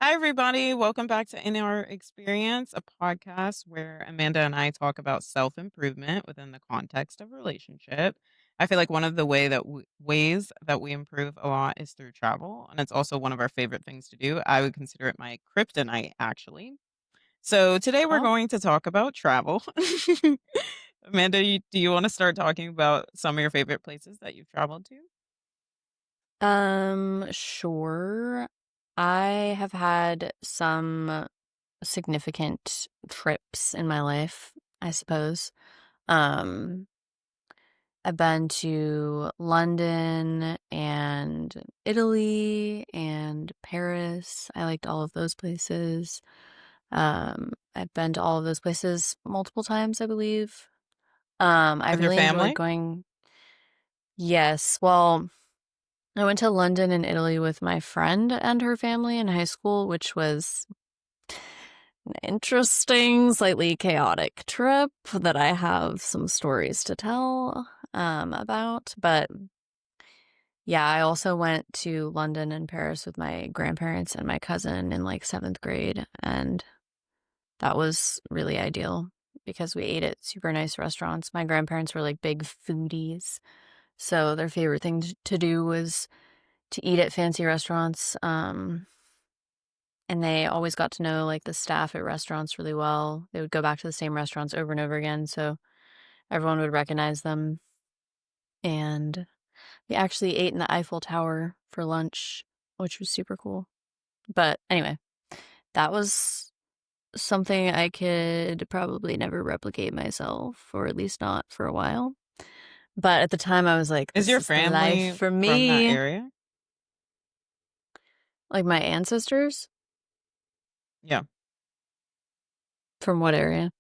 Hi, everybody. Welcome back to In Our Experience, a podcast where Amanda and I talk about self improvement within the context of relationship. I feel like one of the ways that we improve a lot is through travel, and it's also one of our favorite things to do. I would consider it my kryptonite, actually. So today we're Oh, going to talk about travel. Amanda, do you want to start talking about some of your favorite places that you've traveled to? sure. I have had some significant trips in my life, I suppose. Um, I've been to London and Italy and Paris. I liked all of those places. I've been to all of those places multiple times, I believe. I With your really enjoyed family? going. Yes, well, I went to London and Italy with my friend and her family in high school, which was an interesting, slightly chaotic trip that I have some stories to tell about. But yeah, I also went to London and Paris with my grandparents and my cousin in like seventh grade, and that was really ideal because we ate at super nice restaurants. My grandparents were like big foodies, so their favorite thing to do was to eat at fancy restaurants. And they always got to know like the staff at restaurants really well. They would go back to the same restaurants over and over again, so everyone would recognize them. And we actually ate in the Eiffel Tower for lunch, which was super cool. But anyway, that was something I could probably never replicate myself, or at least not for a while. But at the time, I was like, Is this your is the life family for from that me. area? Like my ancestors? Yeah, From what area?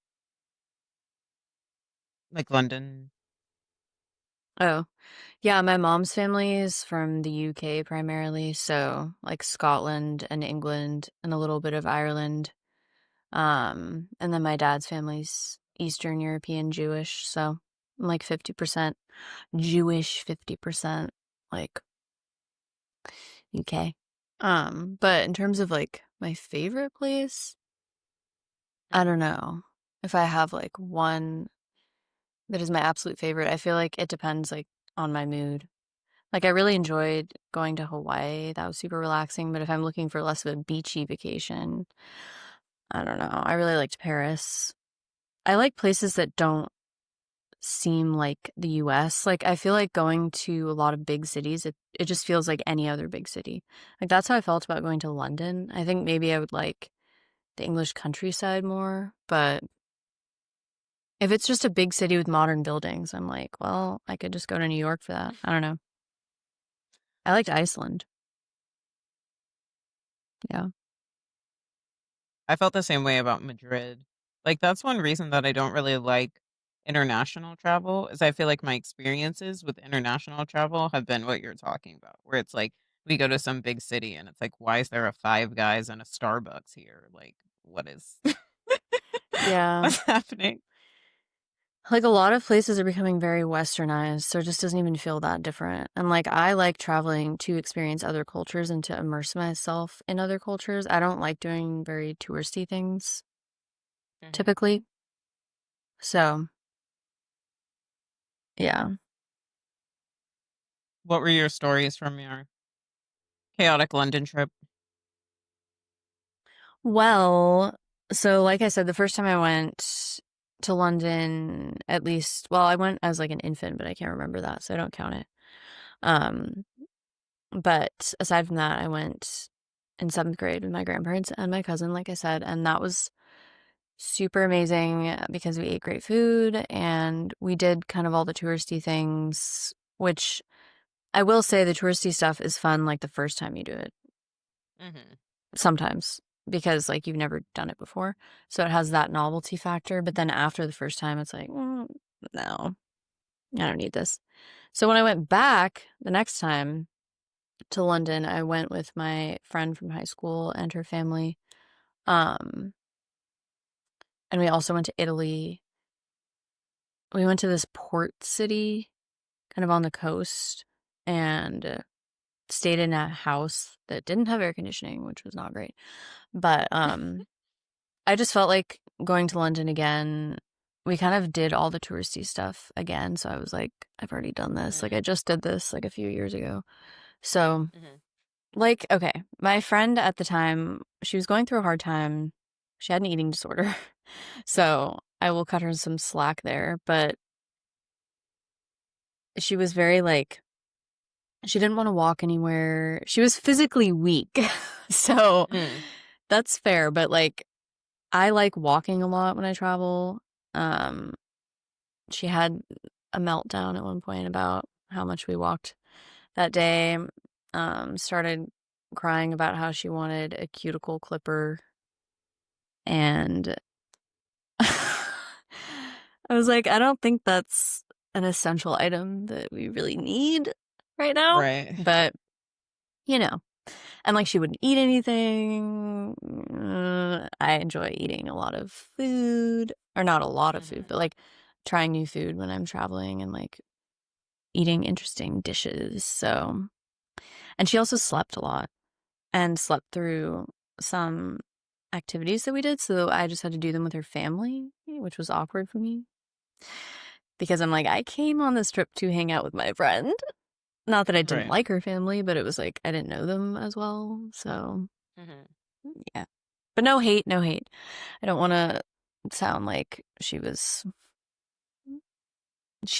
like London. Oh, yeah, my mom's family is from the UK primarily, so like Scotland and England and a little bit of Ireland. And then my dad's family's Eastern European Jewish, so I'm like 50% Jewish, 50% like UK. But in terms of like my favorite place, I don't Mhm. know if I have like one that is my absolute favorite. I feel like it depends like on my mood. Like, I really enjoyed going to Hawaii. That was super relaxing. But if I'm looking for less of a beachy vacation, I don't know. I really liked Paris. I like places that don't seem like the US. Like, I feel like going to a lot of big cities, it just feels like any other big city. Like, that's how I felt about going to London. I think maybe I would like the English countryside more. But if it's just a big city with modern buildings, I'm like, well, I could just go to New York for that. I don't know. I liked Iceland. Yeah. I felt the same way about Madrid. Like, that's one reason that I don't really like international travel is I feel like my experiences with international travel have been what you're talking about, where it's like we go to some big city and it's like, why is there a Five Guys and a Starbucks here? Like, what is Yeah. what's happening? Like a lot of places are becoming very westernized, so it just doesn't even feel that different. And like I like traveling to experience other cultures and to immerse myself in other cultures. I don't like doing very touristy things Mhm. typically. So, yeah. What were your stories from your chaotic London trip? Well, so like I said, the first time I went to London, at least, well, I went as like an infant, but I can't remember that, so I don't count it. Um, but aside from that, I went in seventh grade with my grandparents and my cousin, like I said, and that was super amazing because we ate great food and we did kind of all the touristy things, which I will say the touristy stuff is fun like the first time you do it, Mhm. sometimes, because like you've never done it before. So it has that novelty factor. But then after the first time, it's like, no, I don't need this. So when I went back the next time to London, I went with my friend from high school and her family. Um, and we also went to Italy. We went to this port city kind of on the coast, and stayed in a house that didn't have air conditioning, which was not great. But I just felt like going to London again. We kind of did all the touristy stuff again, so I was like, I've already done this. Like I Mm, just did this like a few years ago. So, mhm, like, okay, my friend at the time, she was going through a hard time. She had an eating disorder. So, I will cut her some slack there, but she was very like she didn't wanna walk anywhere. She was physically weak. So, mm, that's fair, but, like, I like walking a lot when I travel. Um, she had a meltdown at one point about how much we walked that day. Started crying about how she wanted a cuticle clipper, and I was like, "I don't think that's an essential item that we really need right now," right. but, you know. And, like, she wouldn't eat anything. I enjoy eating a lot of food, or not a lot of food, Mhm, but, like, trying new food when I'm traveling and, like, eating interesting dishes, so and she also slept a lot and slept through some activities that we did, so I just had to do them with her family, which was awkward for me because I'm like, "I came on this trip to hang out with my friend." Not that I didn't right. like her family, but it was like I didn't know them as well, so Mhm. yeah. But no hate, no hate. I don't wanna sound like she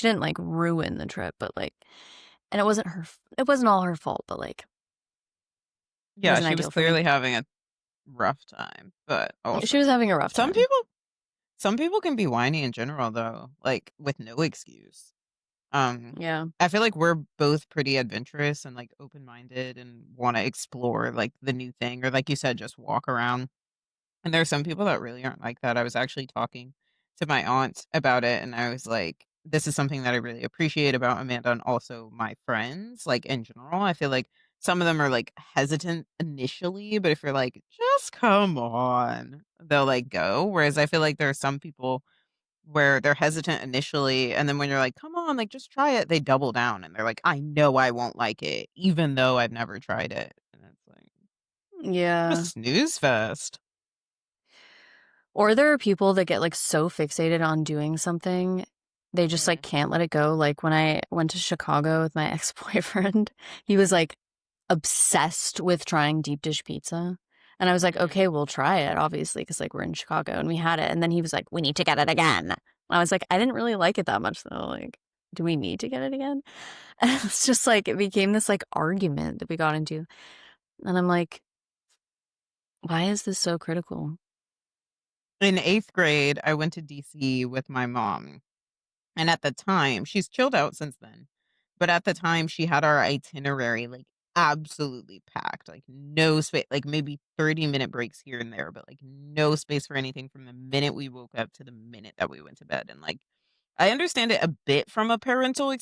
didn't, like, ruin the trip, but, like and it wasn't all her fault, but, like, it Yeah, wasn't she was ideal for me. clearly having a rough time, but She also was having a rough some time. people some people can be whiny in general though, like with no excuse. Um, Yeah. I feel like we're both pretty adventurous and like open-minded and want to explore like the new thing or like you said just walk around. And there are some people that really aren't like that. I was actually talking to my aunt about it, and I was like, this is something that I really appreciate about Amanda and also my friends, like in general. I feel like some of them are like hesitant initially, but if you're like, just come on, they'll like go. Whereas I feel like there are some people where they're hesitant initially, and then when you're like, come on, like just try it, they double down and they're like, I know I won't like it, even though I've never tried it. And it's like, what a Yeah. snooze fest. Or there are people that get, like, so fixated on doing something, they just, like, Mhm, can't let it go. Like, when I went to Chicago with my ex-boyfriend, he was, like, obsessed with trying deep dish pizza, and I was like, mhm. "Okay, we'll try it, obviously, because like, we're in Chicago," and we had it, and then he was like, "We need to get it again." And I was like, "I didn't really like it that much, though, like, do we need to get it again?" And it's just, like, it became this, like, argument that we got into, and I'm like, "Why is this so critical?" In 8th grade, I went to DC with my mom, and at the time she's chilled out since then, but at the time, she had our itinerary, like, absolutely packed, like, no space, like, maybe 30-minute breaks here and there, but, like, no space for anything from the minute we woke up to the minute that we went to bed, and, like, I understand it a bit from a parental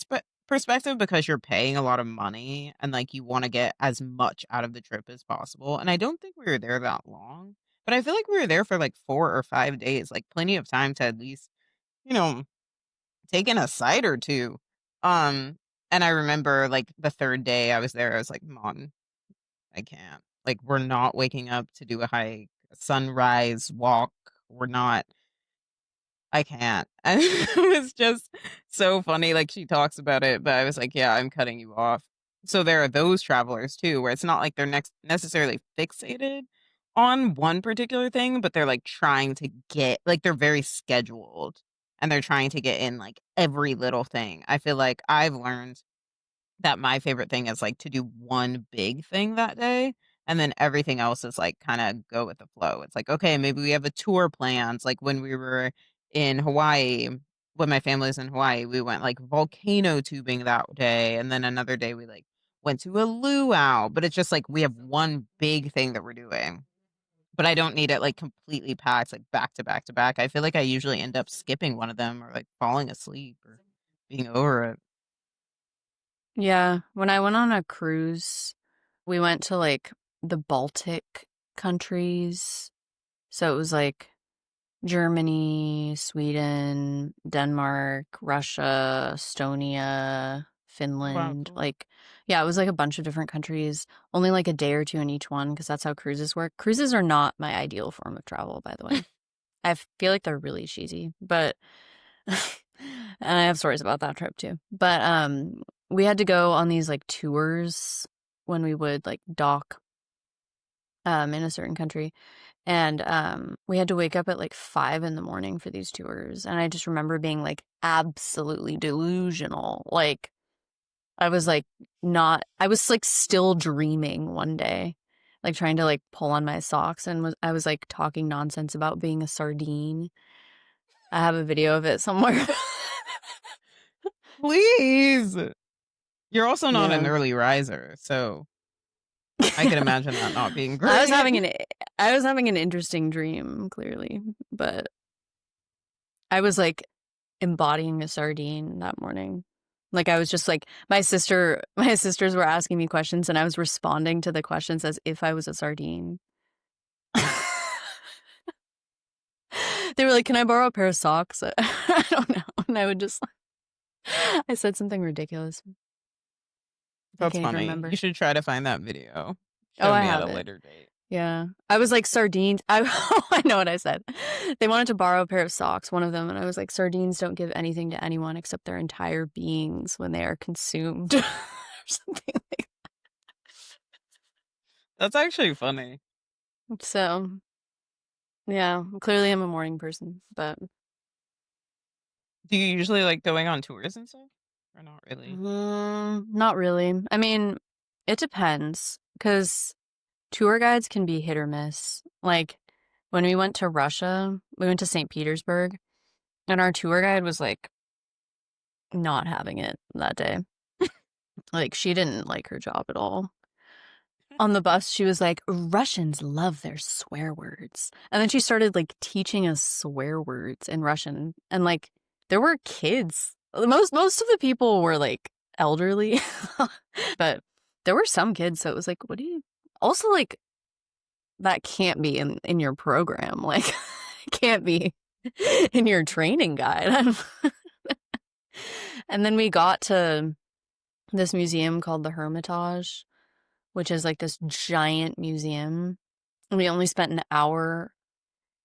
perspective because you're paying a lot of money and, like, you wanna get as much out of the trip as possible, and I don't think we were there that long, but I feel like we were there for, like, 4 or 5 days, like, plenty of time to at least, you know, take in a sight or 2. Um, and I remember, like, the 3rd day I was there, I was like, "Mom, I can't. Like, we're not waking up to do a hike, a sunrise walk. We're not I can't." And it was just so funny, like, she talks about it, but I was like, "Yeah, I'm cutting you off." So there are those travelers too, where it's not like they're next necessarily fixated on one particular thing, but they're, like, trying to get like, they're very scheduled, and they're trying to get in, like, every little thing. I feel like I've learned that my favorite thing is, like, to do one big thing that day, and then everything else is, like, kinda go with the flow. It's like, okay, maybe we have a tour plans, like, when we were in Hawaii, when my family was in Hawaii, we went, like, volcano tubing that day, and then another day we, like, went to a luau, but it's just, like, we have one big thing that we're doing, but I don't need it, like, completely packed, like, back to back to back. I feel like I usually end up skipping one of them or, like, falling asleep or being over it. Yeah, when I went on a cruise, we went to, like, the Baltic countries, so it was, like, Germany, Sweden, Denmark, Russia, Estonia. Oh, wow, Finland, cool. like, yeah, it was like a bunch of different countries, only like a day or two in each one because that's how cruises work. Cruises are not my ideal form of travel, by the way. I feel like they're really cheesy, but and I have stories about that trip too. But we had to go on these like tours when we would like dock in a certain country. And we had to wake up at like 5 in the morning for these tours. And I just remember being like absolutely delusional. Like I was like not I was like still dreaming one day. Like trying to like pull on my socks and I was like talking nonsense about being a sardine. I have a video of it somewhere. Please. You're also not an Yeah. early riser, so I can imagine that not being I was having great. an I was having an interesting dream, clearly, but I was like embodying a sardine that morning. Like I was just like my sisters were asking me questions and I was responding to the questions as if I was a sardine. They were like, "Can I borrow a pair of socks?" I don't know. And I would just I said something ridiculous. I That's can't even funny. You remember. should try to find that video. Oh, Show I me at have a it. later date. Yeah. I was like, "Sardines." Oh, I know what I said. They wanted to borrow a pair of socks, one of them, and I was like, "Sardines don't give anything to anyone except their entire beings when they are consumed." Or something like That's actually funny. that. So, yeah, clearly I'm a morning person, but Do you usually like going on tours and stuff? Or not really? not really. I mean, it depends because tour guides can be hit or miss. Like when we went to Russia, we went to St. Petersburg, and our tour guide was like not having it that day. Like she didn't like her job at all. On the bus, she was like, Russians love their swear words. And then she started like teaching us swear words in Russian. And like there were kids. Most of the people were like elderly. But there were some kids, so it was like, what do you also like that can't be in your program. Like it can't be in your training guide. And then we got to this museum called the Hermitage, which is like this giant museum. And we only spent an hour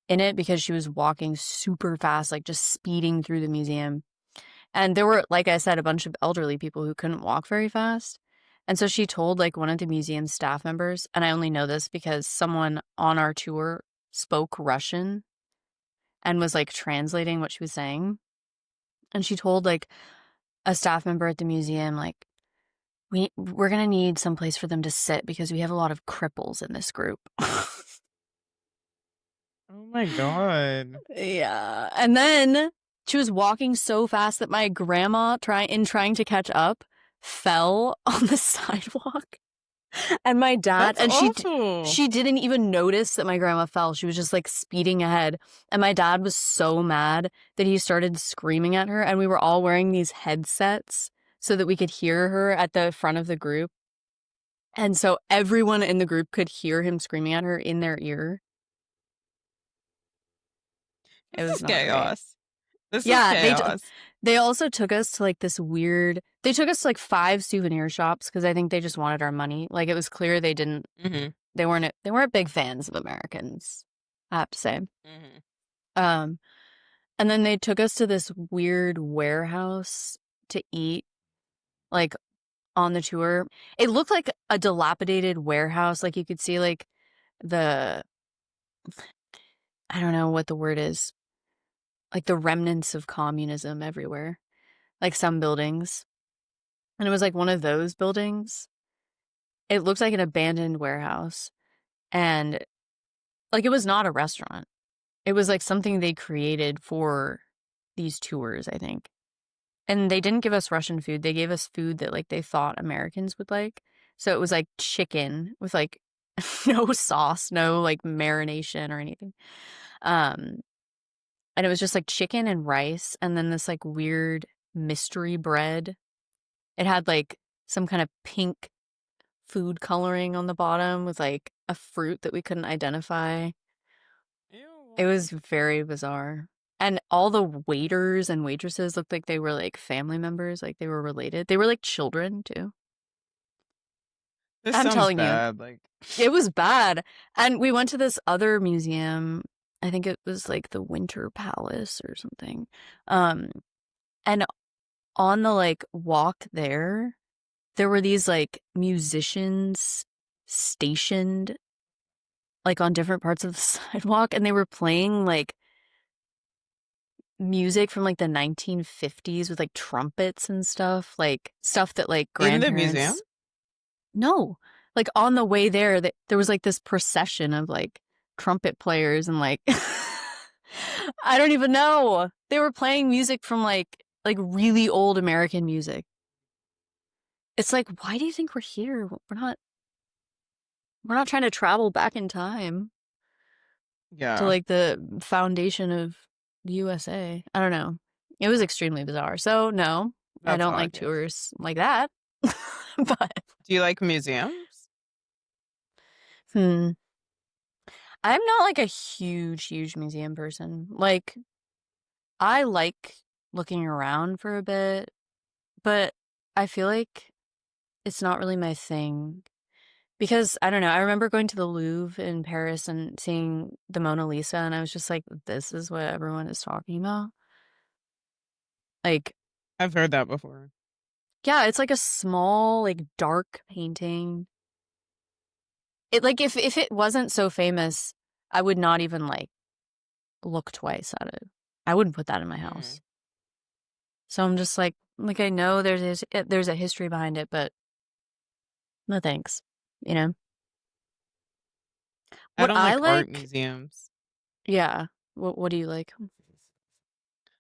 in it because she was walking super fast, like just speeding through the museum. And there were, like I said, a bunch of elderly people who couldn't walk very fast. And so she told like one of the museum staff members, and I only know this because someone on our tour spoke Russian and was like translating what she was saying. And she told like a staff member at the museum, like, we're gonna need some place for them to sit because we have a lot of cripples in this group. Oh my god. Yeah. And then she was walking so fast that my grandma, trying to catch up, fell on the sidewalk. And my dad, That's and awful. she didn't even notice that my grandma fell. She was just like speeding ahead. And my dad was so mad that he started screaming at her. And we were all wearing these headsets so that we could hear her at the front of the group. And so everyone in the group could hear him screaming at her in their ear. It This was is not great. chaos. This is Yeah, chaos. they also took us to like this weird. They took us to like 5 souvenir shops because I think they just wanted our money. Like it was clear they didn't. Mhm. They weren't big fans of Americans, I have to say. Mhm. Um, and then they took us to this weird warehouse to eat, like on the tour. It looked like a dilapidated warehouse. Like you could see like the I don't know what the word is, like the remnants of communism everywhere. Like some buildings. And it was like one of those buildings. It looked like an abandoned warehouse. And like it was not a restaurant. It was like something they created for these tours, I think. And they didn't give us Russian food. They gave us food that like they thought Americans would like. So it was like chicken with like no sauce, no like marination or anything. Um and it was just like chicken and rice and then this like weird mystery bread. It had like some kind of pink food coloring on the bottom with like a fruit that we couldn't identify. Ew, It why? was very bizarre. And all the waiters and waitresses looked like they were like family members, like they were related. They were like children too. This I'm sounds telling you, bad. Like, it was bad. And we went to this other museum. I think it was like the Winter Palace or something. Um, and on the like walk there were these like musicians stationed like on different parts of the sidewalk, and they were playing like music from like the 1950s with like trumpets and stuff, like stuff that like in the museum? grandparents. No, like on the way there, there was like this procession of like trumpet players and like I don't even know. They were playing music from like really old American music. It's like, why do you think we're here? We're not trying to travel back in time to Yeah, like the foundation of the USA. I don't know. It was extremely bizarre. So no, I that's don't odd, like yes. tours like that. But Do you like museums? hmm, I'm not like a huge museum person. Like I like looking around for a bit, but I feel like it's not really my thing. Because I don't know, I remember going to the Louvre in Paris and seeing the Mona Lisa, and I was just like, this is what everyone is talking about. Like, I've heard that before. yeah, it's like a small, like dark painting. It like if it wasn't so famous, I would not even like look twice at it. I wouldn't put that in my Mm. house. So I'm just like I know there's a history behind it, but no thanks. You know? I What don't I like art like, museums. yeah. What do you like?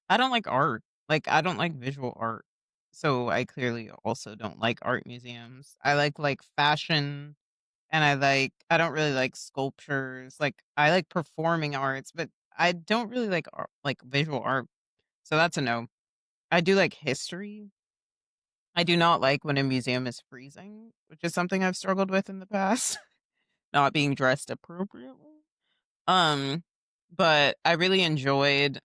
I don't like art. Like, I don't like visual art. So I clearly also don't like art museums. I like fashion and I don't really like sculptures. Like I like performing arts, but I don't really like art, like visual art. So that's a no. I do like history. I do not like when a museum is freezing, which is something I've struggled with in the past, not being dressed appropriately. Um, but I really enjoyed,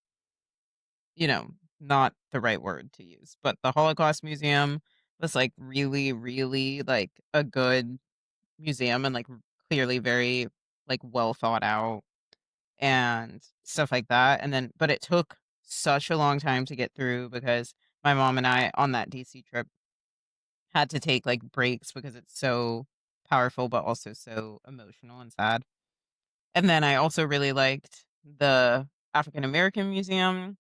you know, not the right word to use, but the Holocaust Museum was like really like a good museum and like clearly very like well thought out and stuff like that. And then, but it took such a long time to get through because my mom and I on that DC trip had to take like breaks because it's so powerful, but also so emotional and sad. And then I also really liked the African American Museum,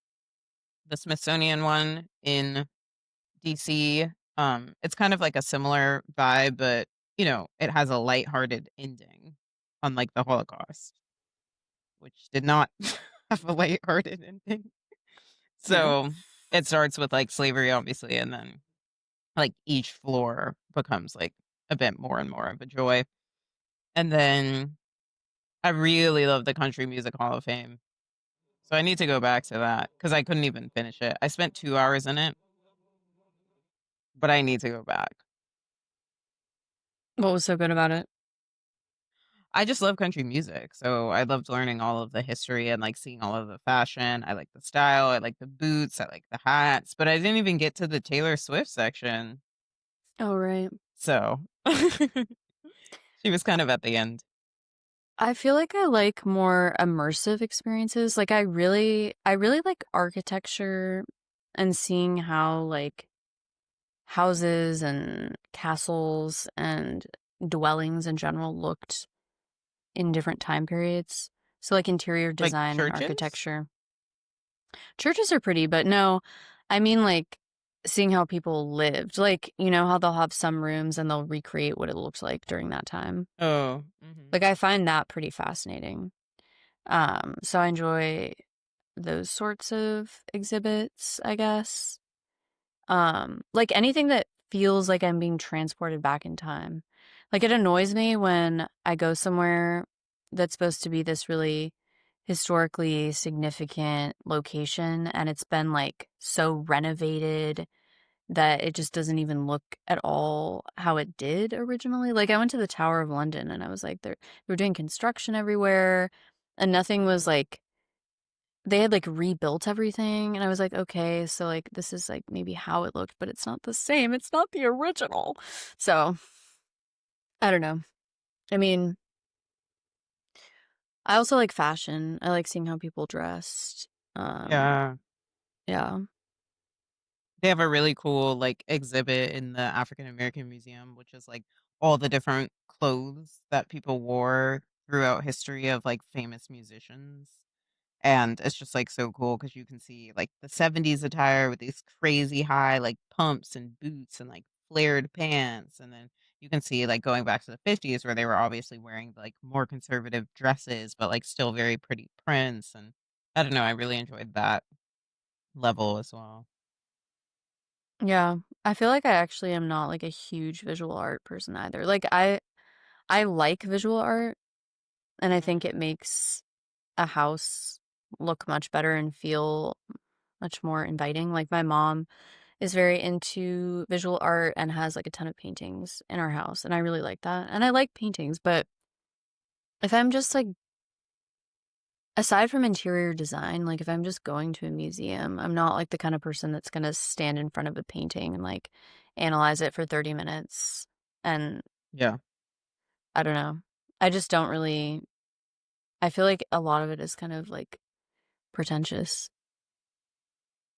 the Smithsonian one in DC. It's kind of like a similar vibe, but it has a lighthearted ending, unlike the Holocaust, which did not have a lighthearted ending. Yeah. So it starts with like slavery, obviously, and then like each floor becomes like a bit more and more of a joy. And then I really love the Country Music Hall of Fame. So I need to go back to that because I couldn't even finish it. I spent 2 hours in it, but I need to go back. What was so good about it? I just love country music. So I loved learning all of the history and like seeing all of the fashion. I like the style. I like the boots. I like the hats. But I didn't even get to the Taylor Swift section. Oh, right. So she was kind of at the end. I feel like I like more immersive experiences. Like I really like architecture and seeing how like houses and castles and dwellings in general looked in different time periods. So like interior Like design and churches? architecture. Churches are pretty, but no, I mean like seeing how people lived. Like, you know how they'll have some rooms and they'll recreate what it looked like during that time. Oh, Like I find that pretty fascinating. So I enjoy those sorts of exhibits, I guess. Like anything that feels like I'm being transported back in time. Like it annoys me when I go somewhere that's supposed to be this really historically significant location and it's been like so renovated that it just doesn't even look at all how it did originally. Like I went to the Tower of London and I was like they were doing construction everywhere and nothing was like they had like rebuilt everything, and I was like, okay, so like this is like maybe how it looked, but it's not the same. It's not the original. So I don't know. I mean, I also like fashion. I like seeing how people dressed. Um, Yeah. yeah. They have a really cool, like, exhibit in the African American Museum, which is, like, all the different clothes that people wore throughout history of, like, famous musicians. And it's just, like, so cool because you can see, like, the '70s attire with these crazy high, like, pumps and boots and, like, flared pants, and then you can see, like, going back to the '50s where they were obviously wearing, like, more conservative dresses, but, like, still very pretty prints, and I don't know, I really enjoyed that level as well. Yeah. I feel like I actually am not like a huge visual art person either. Like I like visual art, and I think Mhm. it makes a house look much better and feel much more inviting. Like my mom is very into visual art and has like a ton of paintings in our house, and I really like that. And I like paintings, but if I'm just like aside from interior design, like if I'm just going to a museum, I'm not like the kind of person that's going to stand in front of a painting and like analyze it for 30 minutes. And Yeah. I don't know. I just don't really I feel like a lot of it is kind of like pretentious.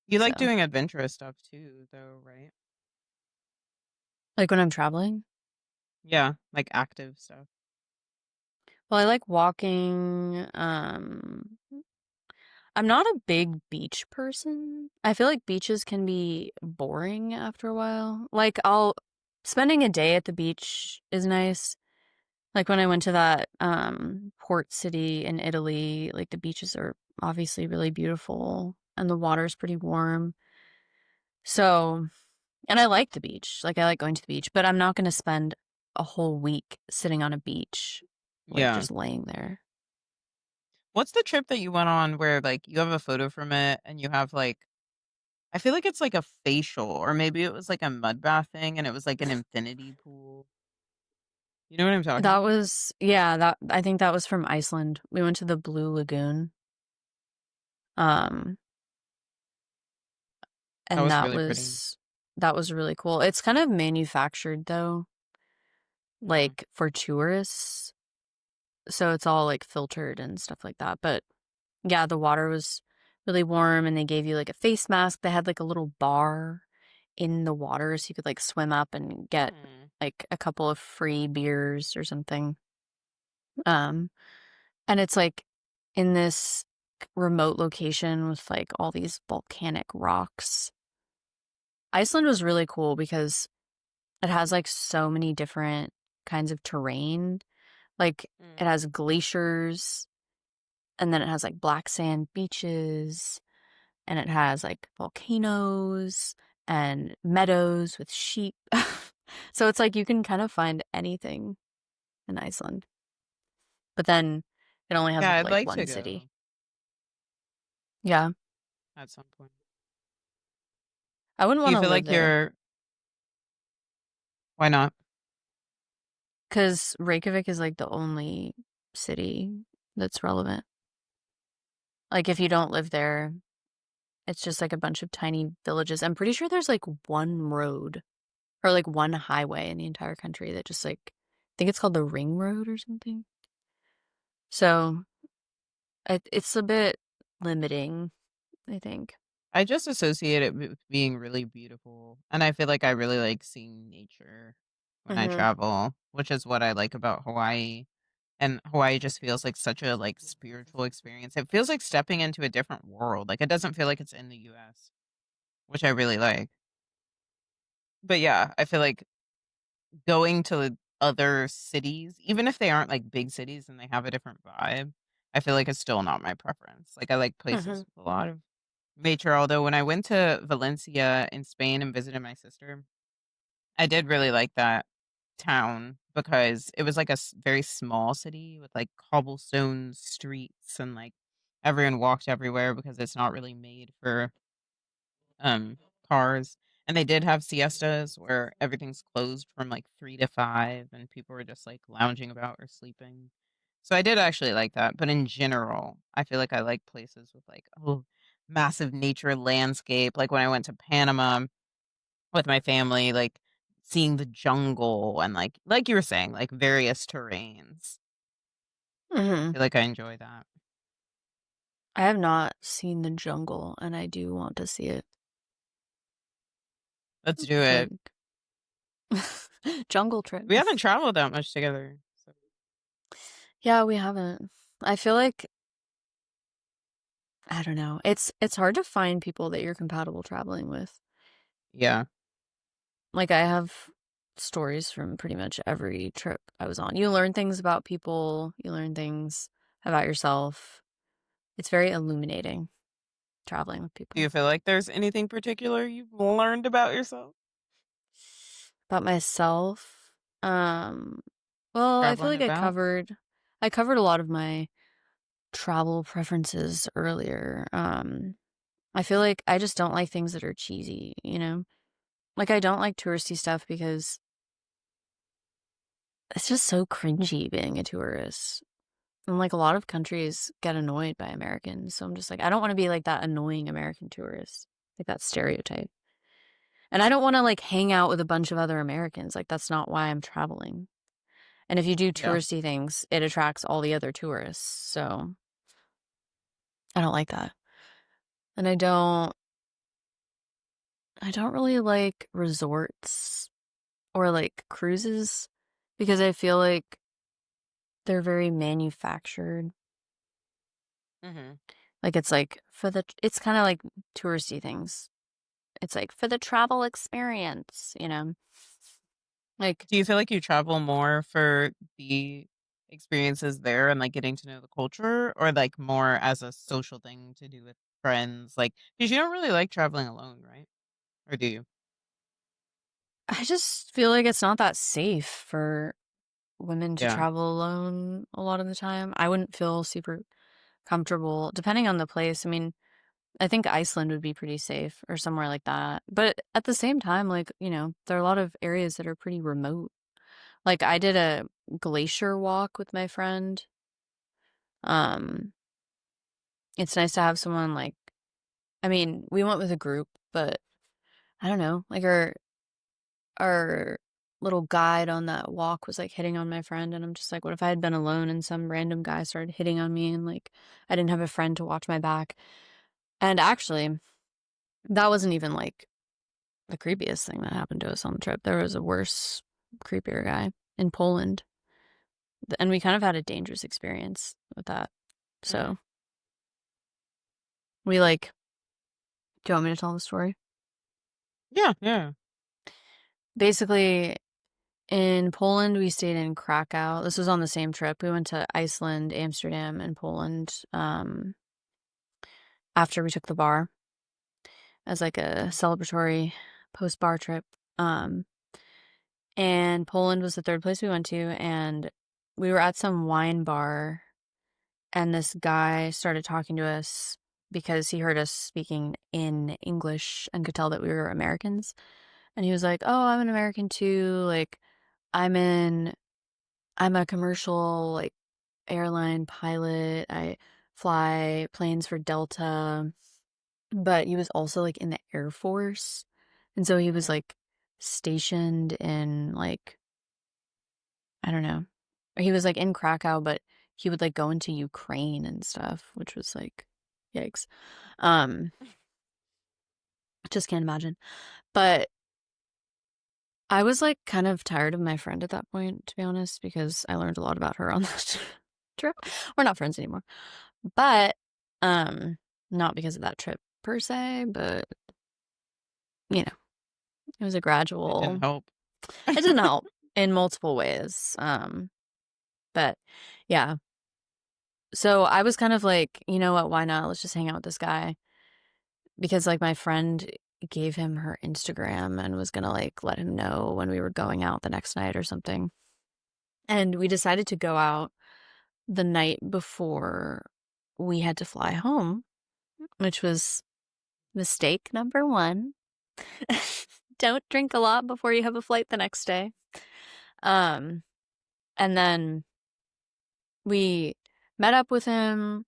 You like So, doing adventurous stuff too, though, right? like when I'm traveling, Yeah, like active stuff. well, I like walking. I'm not a big beach person. I feel like beaches can be boring after a while. Like I'll spending a day at the beach is nice. Like when I went to that port city in Italy, like the beaches are obviously really beautiful and the water's pretty warm. So, and I like the beach. Like I like going to the beach, but I'm not going to spend a whole week sitting on a beach like Yeah. just laying there. What's the trip that you went on where, like, you have a photo from it and you have, like, I feel like it's like a facial or maybe it was like a mud bath thing and it was like an infinity pool. You know what I'm talking That about? was yeah, that I think that was from Iceland. We went to the Blue Lagoon. Um, That and was really pretty. that was really cool. It's kind of manufactured though, Mm, like for tourists. So it's all like filtered and stuff like that. But yeah, the water was really warm and they gave you like a face mask. They had like a little bar in the water so you could like swim up and get mm. like a couple of free beers or something. Um, and it's like in this remote location with like all these volcanic rocks. Iceland was really cool because it has like so many different kinds of terrain. Like it Mm. has glaciers and then it has like black sand beaches and it has like volcanoes and meadows with sheep. So it's like you can kind of find anything in Iceland. But then it only has Yeah, I'd like like one to city. go Yeah. at some point. I wouldn't Do want you to feel live like there you're why not? because Reykjavik is like the only city that's relevant. Like if you don't live there, it's just like a bunch of tiny villages. I'm pretty sure there's like one road or like one highway in the entire country that just like I think it's called the Ring Road or something. So it's a bit limiting, I think. I just associate it with being really beautiful, and I feel like I really like seeing nature when I Hmm. travel, which is what I like about Hawaii. And Hawaii just feels like such a, like, spiritual experience. It feels like stepping into a different world, like, it doesn't feel like it's in the US, which I really like. But, yeah, I feel like going to other cities, even if they aren't, like, big cities and they have a different vibe, I feel like it's still not my preference. Like, I like Hmm. places with a lot of nature, although when I went to Valencia in Spain and visited my sister, I did really like that town because it was like a very small city with like cobblestone streets and like everyone walked everywhere because it's not really made for um cars. And they did have siestas where everything's closed from like 3 to 5 and people were just like lounging about or sleeping. So I did actually like that, but in general, I feel like I like places with like, oh, massive nature landscape. Like when I went to Panama with my family, like seeing the jungle and like you were saying, like various terrains. I Mhm. feel like I enjoy that. I have not seen the jungle, and I do want to see it. Let's do I feel it. like jungle trip. We haven't traveled that much together. So Yeah, we haven't. I feel like I don't know. It's hard to find people that you're compatible traveling with. yeah. Like I have stories from pretty much every trip I was on. You learn things about people, you learn things about yourself. It's very illuminating traveling with Do people. you feel like there's anything particular you've learned about yourself About myself, um, well, I feel traveling like about? I covered a lot of my travel preferences earlier. I feel like I just don't like things that are cheesy, you know? Like I don't like touristy stuff because it's just so cringy being a tourist. And like a lot of countries get annoyed by Americans. So I'm just like, I don't want to be like that annoying American tourist, like that stereotype. And I don't want to like hang out with a bunch of other Americans. Like that's not why I'm traveling. And if you do Yeah. touristy things, it attracts all the other tourists. So I don't like that. And I don't really like resorts or like cruises because I feel like they're very manufactured. hmm Like it's kind of like touristy things. It's like for the travel experience, you know? Like, Do you feel like you travel more for the experiences there and like getting to know the culture or like more as a social thing to do with friends? Like, because you don't really like traveling alone, right? Or do you? I just feel like it's not that safe for women to Yeah. travel alone a lot of the time. I wouldn't feel super comfortable, depending on the place. I mean, I think Iceland would be pretty safe or somewhere like that. But at the same time, like, you know, there are a lot of areas that are pretty remote. Like, I did a glacier walk with my friend. Um, it's nice to have someone like, I mean, we went with a group, but I don't know, like our little guide on that walk was like hitting on my friend and I'm just like, what if I had been alone and some random guy started hitting on me and like I didn't have a friend to watch my back. And actually, that wasn't even like the creepiest thing that happened to us on the trip. There was a worse, creepier guy in Poland. And we kind of had a dangerous experience with that. hmm So we like, do you want me to tell the story? Yeah. Yeah. Basically, in Poland, we stayed in Krakow. This was on the same trip. We went to Iceland, Amsterdam, and Poland after we took the bar as like a celebratory post bar trip. Um, and Poland was the third place we went to, and we were at some wine bar, and this guy started talking to us because he heard us speaking in English and could tell that we were Americans. And he was like, "Oh, I'm an American too. Like, I'm in, I'm a commercial like airline pilot. I fly planes for Delta." But he was also like in the Air Force. And so he was hmm like stationed in like, I don't know. He was like in Krakow, but he would like go into Ukraine and stuff, which was like yikes. Um, just can't imagine. But I was like kind of tired of my friend at that point, to be honest, because I learned a lot about her on that trip. We're not friends anymore. But um not because of that trip per se, but you know, it was a It didn't gradual. help. It didn't help in multiple ways. But yeah. So I was kind of like, you know what, why not? Let's just hang out with this guy. Because like my friend gave him her Instagram and was gonna like let him know when we were going out the next night or something. And we decided to go out the night before we had to fly home, which was mistake number one. Don't drink a lot before you have a flight the next day. Um, and then we met up with him.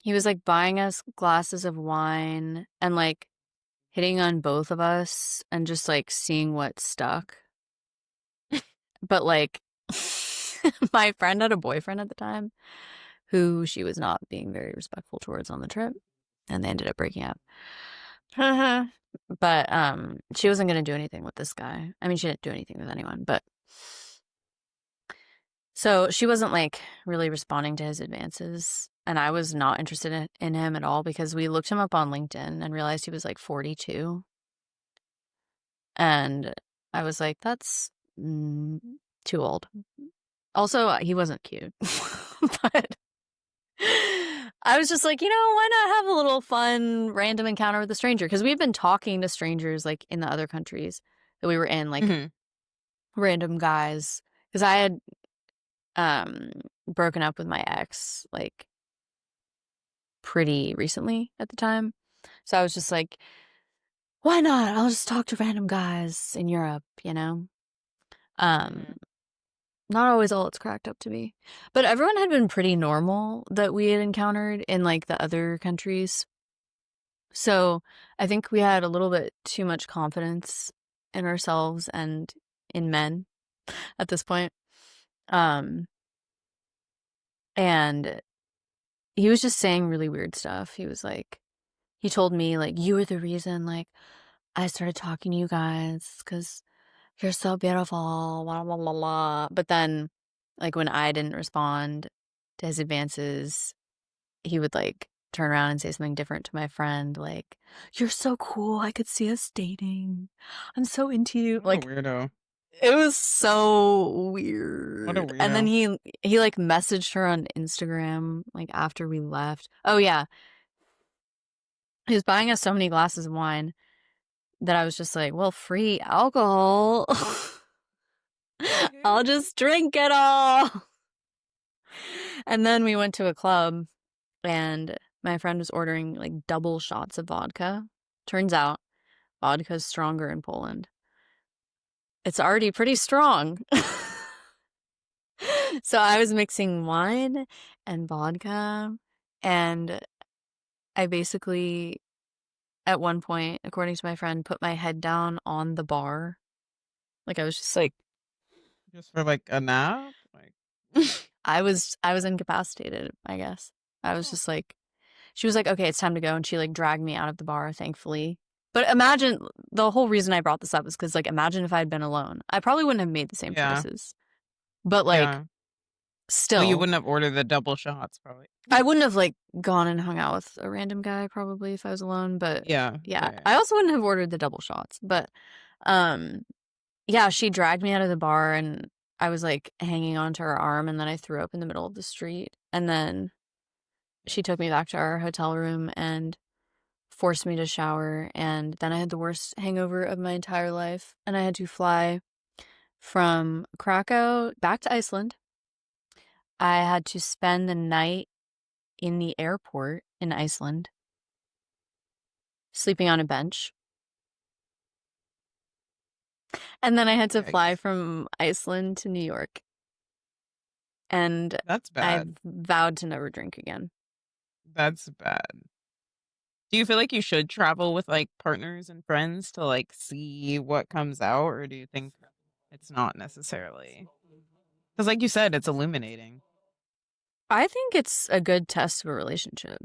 He was like buying us glasses of wine and like hitting on both of us and just like seeing what stuck. But like my friend had a boyfriend at the time who she was not being very respectful towards on the trip, and they ended up breaking up. But she wasn't gonna do anything with this guy. I mean, she didn't do anything with anyone, but so she wasn't like really responding to his advances. And I was not interested in him at all because we looked him up on LinkedIn and realized he was like 42. And I was like, that's too old. Also, he wasn't cute. But I was just like, why not have a little fun random encounter with a stranger? Because we've been talking to strangers like in the other countries that we were in, like Mhm. random guys. Because I had broken up with my ex like pretty recently at the time. So I was just like, why not? I'll just talk to random guys in Europe, you know? Um, Mhm. Not always all it's cracked up to be. But everyone had been pretty normal that we had encountered in like the other countries. So I think we had a little bit too much confidence in ourselves and in men at this point. Um, and he was just saying really weird stuff. He was like, he told me, like, you were the reason, like, I started talking to you guys because you're so beautiful, blah, blah, blah, blah. But then, like, when I didn't respond to his advances, he would, like, turn around and say something different to my friend, like, you're so cool. I could see us dating. I'm so into you. What a Like, weirdo. it was so What a weird. And then weirdo. he like messaged her on Instagram like after we left. Oh yeah, he was buying us so many glasses of wine that I was just like, well, free alcohol. I'll Okay. just drink it all. And then we went to a club and my friend was ordering like double shots of vodka. Turns out vodka's stronger in Poland. It's already pretty strong. So I was mixing wine and vodka, and I basically, at one point, according to my friend, put my head down on the bar. Like I was just like, Just for like a nap? Like I was incapacitated, I guess. I was Oh, just like, she was like, okay, it's time to go, and she like dragged me out of the bar, thankfully. But imagine the whole reason I brought this up is because like imagine if I had been alone, I probably wouldn't have made the same yeah. choices. But like Yeah. Well, you still, wouldn't have ordered the double shots probably. I wouldn't have like gone and hung out with a random guy probably if I was alone, but Yeah. yeah. Yeah. I also wouldn't have ordered the double shots, but um yeah, she dragged me out of the bar and I was like hanging onto her arm and then I threw up in the middle of the street and then she took me back to our hotel room and forced me to shower and then I had the worst hangover of my entire life and I had to fly from Krakow back to Iceland. I had to spend the night in the airport in Iceland sleeping on a bench. And then I had to fly Yikes. from Iceland to New York. And That's I bad. vowed to never drink again. That's bad. Do you feel like you should travel with like partners and friends to like see what comes out, or do you think it's not necessarily? Because, like you said, it's illuminating. I think it's a good test of a relationship.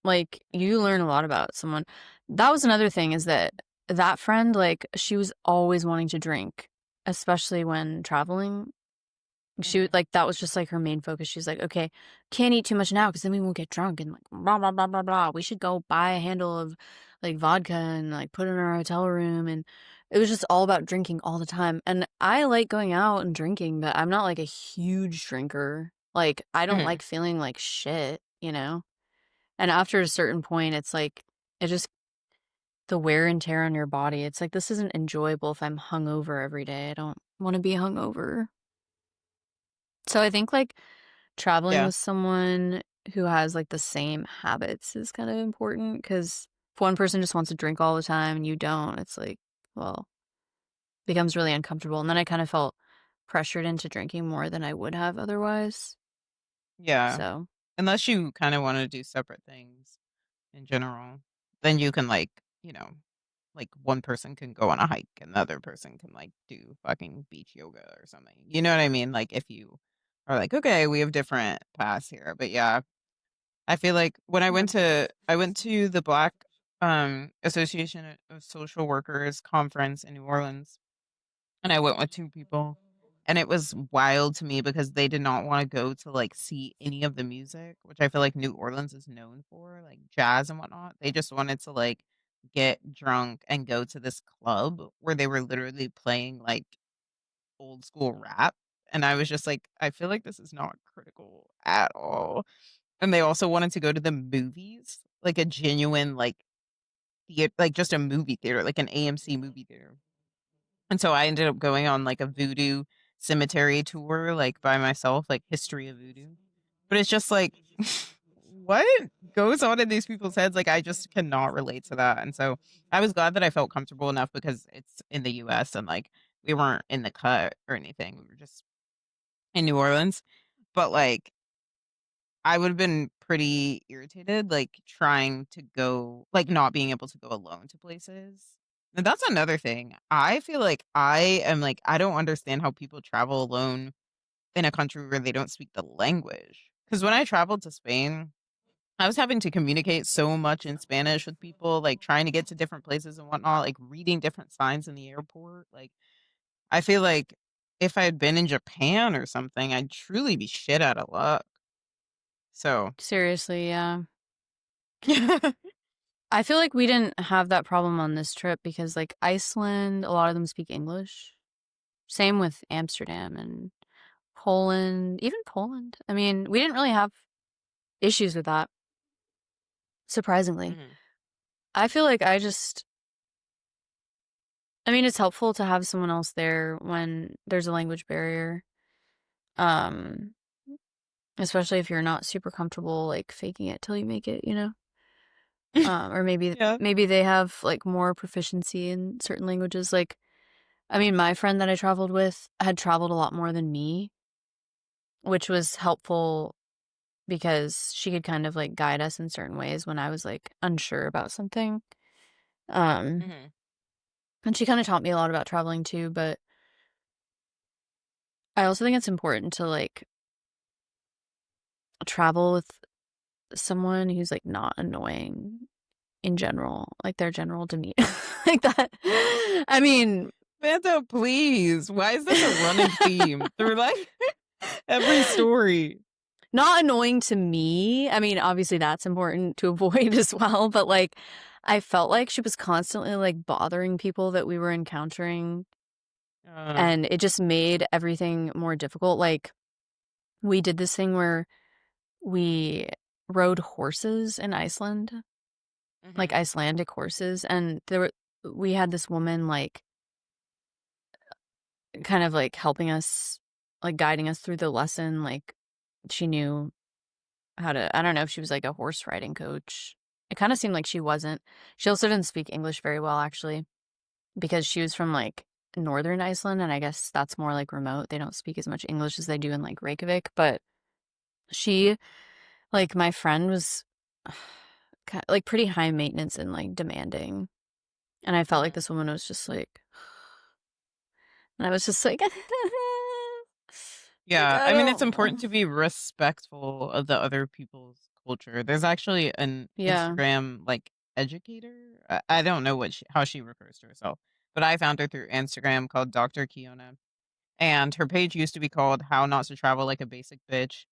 Like, you learn a lot about someone. That was another thing is that friend, like, she was always wanting to drink, especially when traveling. She Hmm. would like that was just like her main focus. She's like, okay, can't eat too much now because then we won't get drunk and like blah blah blah blah blah. We should go buy a handle of like vodka and like put it in our hotel room. And it was just all about drinking all the time. And I like going out and drinking, but I'm not like a huge drinker. Like I don't Hmm. like feeling like shit, you know? And after a certain point, it's like it just the wear and tear on your body. It's like this isn't enjoyable if I'm hungover every day. I don't want to be hungover. So I think like traveling Yeah. with someone who has like the same habits is kind of important because if one person just wants to drink all the time and you don't, it's like, well, becomes really uncomfortable. And then I kind of felt pressured into drinking more than I would have otherwise. Yeah. So, Unless you kinda wanna do separate things in general, then you can, like, you know, like, one person can go on a hike and the other person can, like, do fucking beach yoga or something. You know what I mean? Like, if you are like, "Okay, we have different paths here." But, yeah, I feel like when yeah. I went to the Black, Association of Social Workers conference in New Orleans, and I went with 2 people, and it was wild to me because they did not wanna go to, like, see any of the music, which I feel like New Orleans is known for, like, jazz and whatnot. They just wanted to, like, get drunk and go to this club where they were literally playing, like, old school rap, and I was just like, "I feel like this is not critical at all." And they also wanted to go to the movies, like a genuine, like, like, just a movie theater, like an AMC movie theater. And so I ended up going on, like, a voodoo cemetery tour, like, by myself, like, history of voodoo. But it's just like, what goes on in these people's heads? Like, I just cannot relate to that, and so I was glad that I felt comfortable enough because it's in the US and, like, we weren't in the cut or anything, we were just in New Orleans. But, like, I would've been pretty irritated, like, trying to go like, not being able to go alone to places. And that's another thing. I feel like I am like, I don't understand how people travel alone in a country where they don't speak the language. Because when I traveled to Spain, I was having to communicate so much in Spanish with people, like, trying to get to different places and whatnot, like, reading different signs in the airport, like, I feel like if I had been in Japan or something, I'd truly be shit out of luck. So Seriously, yeah. I feel like we didn't have that problem on this trip because, like, Iceland, a lot of them speak English. Same with Amsterdam and Poland, even Poland. I mean, we didn't really have issues with that, surprisingly. Mhm. I feel like I mean, it's helpful to have someone else there when there's a language barrier. Um, Especially if you're not super comfortable, like, faking it till you make it, you know? Or Yeah. maybe they have, like, more proficiency in certain languages, like, I mean, my friend that I traveled with had traveled a lot more than me, which was helpful because she could kind of, like, guide us in certain ways when I was, like, unsure about something. Um, Mhm. and she kinda taught me a lot about traveling too, but I also think it's important to, like, travel with someone who's, like, not annoying in general, like, their general demeanor like that. I mean, Fanta, please. Why is this a running theme through, like, every story? not annoying to me. I mean, obviously, that's important to avoid as well, but, like, I felt like she was constantly, like, bothering people that we were encountering, Uh, and it just made everything more difficult. Like, we did this thing where we rode horses in Iceland, like mhm, Icelandic horses, and we had this woman, like, kind of, like, helping us, like, guiding us through the lesson, like, she knew how to I don't know if she was, like, a horse riding coach. It kinda seemed like she wasn't. She also didn't speak English very well, actually, because she was from, like, Northern Iceland, and I guess that's more, like, remote. They don't speak as much English as they do in, like, Reykjavik, but she like, my friend was like, pretty high maintenance and, like, demanding, and I felt like mhm. this woman was just, like and I was just like like, Yeah, I I mean, it's don't important to be respectful of the other people's culture. There's actually an Yeah. Instagram, like, educator? I don't know what how she refers to herself, but I found her through Instagram called Dr. Kiona, and her page used to be called How Not to Travel Like a Basic Bitch.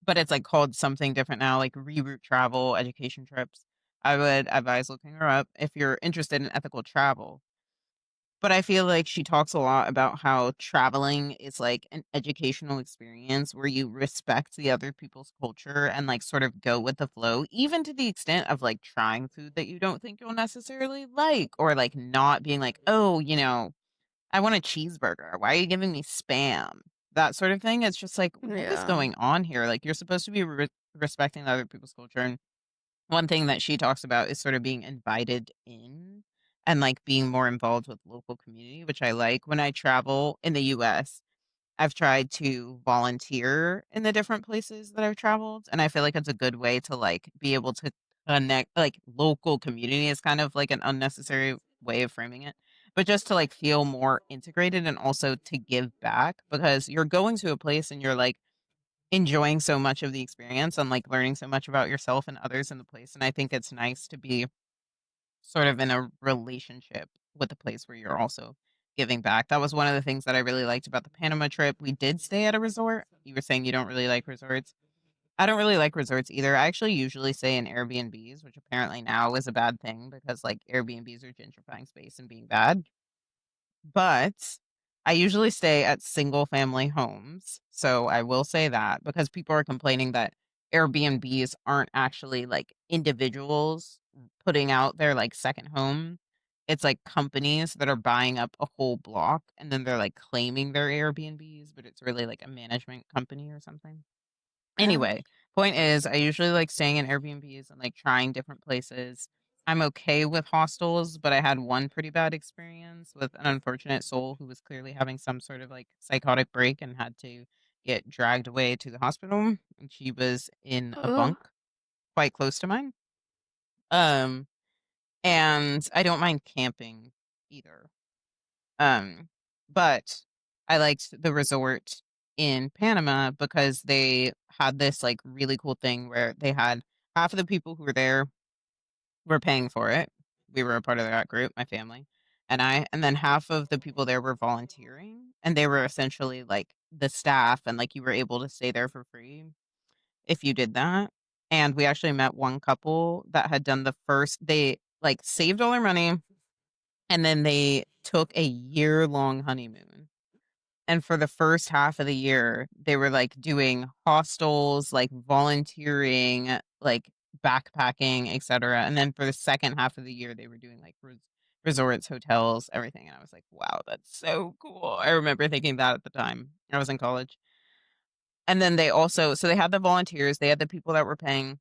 But it's, like, called something different now, like Reroute Travel, Education Trips. I would advise looking her up if you're interested in ethical travel. But I feel like she talks a lot about how traveling is, like, an educational experience where you respect the other people's culture and, like, sort of go with the flow, even to the extent of, like, trying food that you don't think you'll necessarily like, or, like, not being like, "Oh, I want a cheeseburger. Why are you giving me Spam?" That sort of thing. It's just like, what is Yeah. going on here? Like, you're supposed to be respecting other people's culture. And one thing that she talks about is sort of being invited in and like being more involved with local community, which I like when I travel in the US. I've tried to volunteer in the different places that I've traveled, and I feel like it's a good way to, like, be able to connect like, local community is kind of like an unnecessary way of framing it, but just to, like, feel more integrated and also to give back because you're going to a place and you're, like, enjoying so much of the experience and, like, learning so much about yourself and others in the place, and I think it's nice to be sort of in a relationship with the place where you're also giving back. That was one of the things that I really liked about the Panama trip. We did stay at a resort. You were saying you don't really like resorts. I don't really like resorts either. I actually usually stay in Airbnbs, which apparently now is a bad thing because like Airbnbs are gentrifying space and being bad. But I usually stay at single family homes. So I will say that because people are complaining that Airbnbs aren't actually like individuals putting out their like second home. It's like companies that are buying up a whole block and then they're like claiming they're Airbnbs, but it's really like a management company or something. Oh. Anyway, point is, I usually like staying in Airbnbs and like trying different places. I'm okay with hostels, but I had one pretty bad experience with an unfortunate soul who was clearly having some sort of like psychotic break and had to get dragged away to the hospital. And she was in a Oh. bunk quite close to mine. Um, and I don't mind camping either. Um, but I liked the resort in Panama because they had this like really cool thing where they had half of the people who were there were paying for it. We were a part of that group, my family and I, and then half of the people there were volunteering and they were essentially like the staff and like you were able to stay there for free if you did that. And we actually met one couple that had done the first they like saved all their money and then they took a year-long honeymoon. And for the first half of the year, they were, like, doing hostels, like, volunteering, like, backpacking, etcetera, and then for the second half of the year, they were doing, like, resorts, hotels, everything, and I was like, "Wow, that's so cool." I remember thinking that at the time. I was in college. And then they also so they had the volunteers, they had the people that were paying,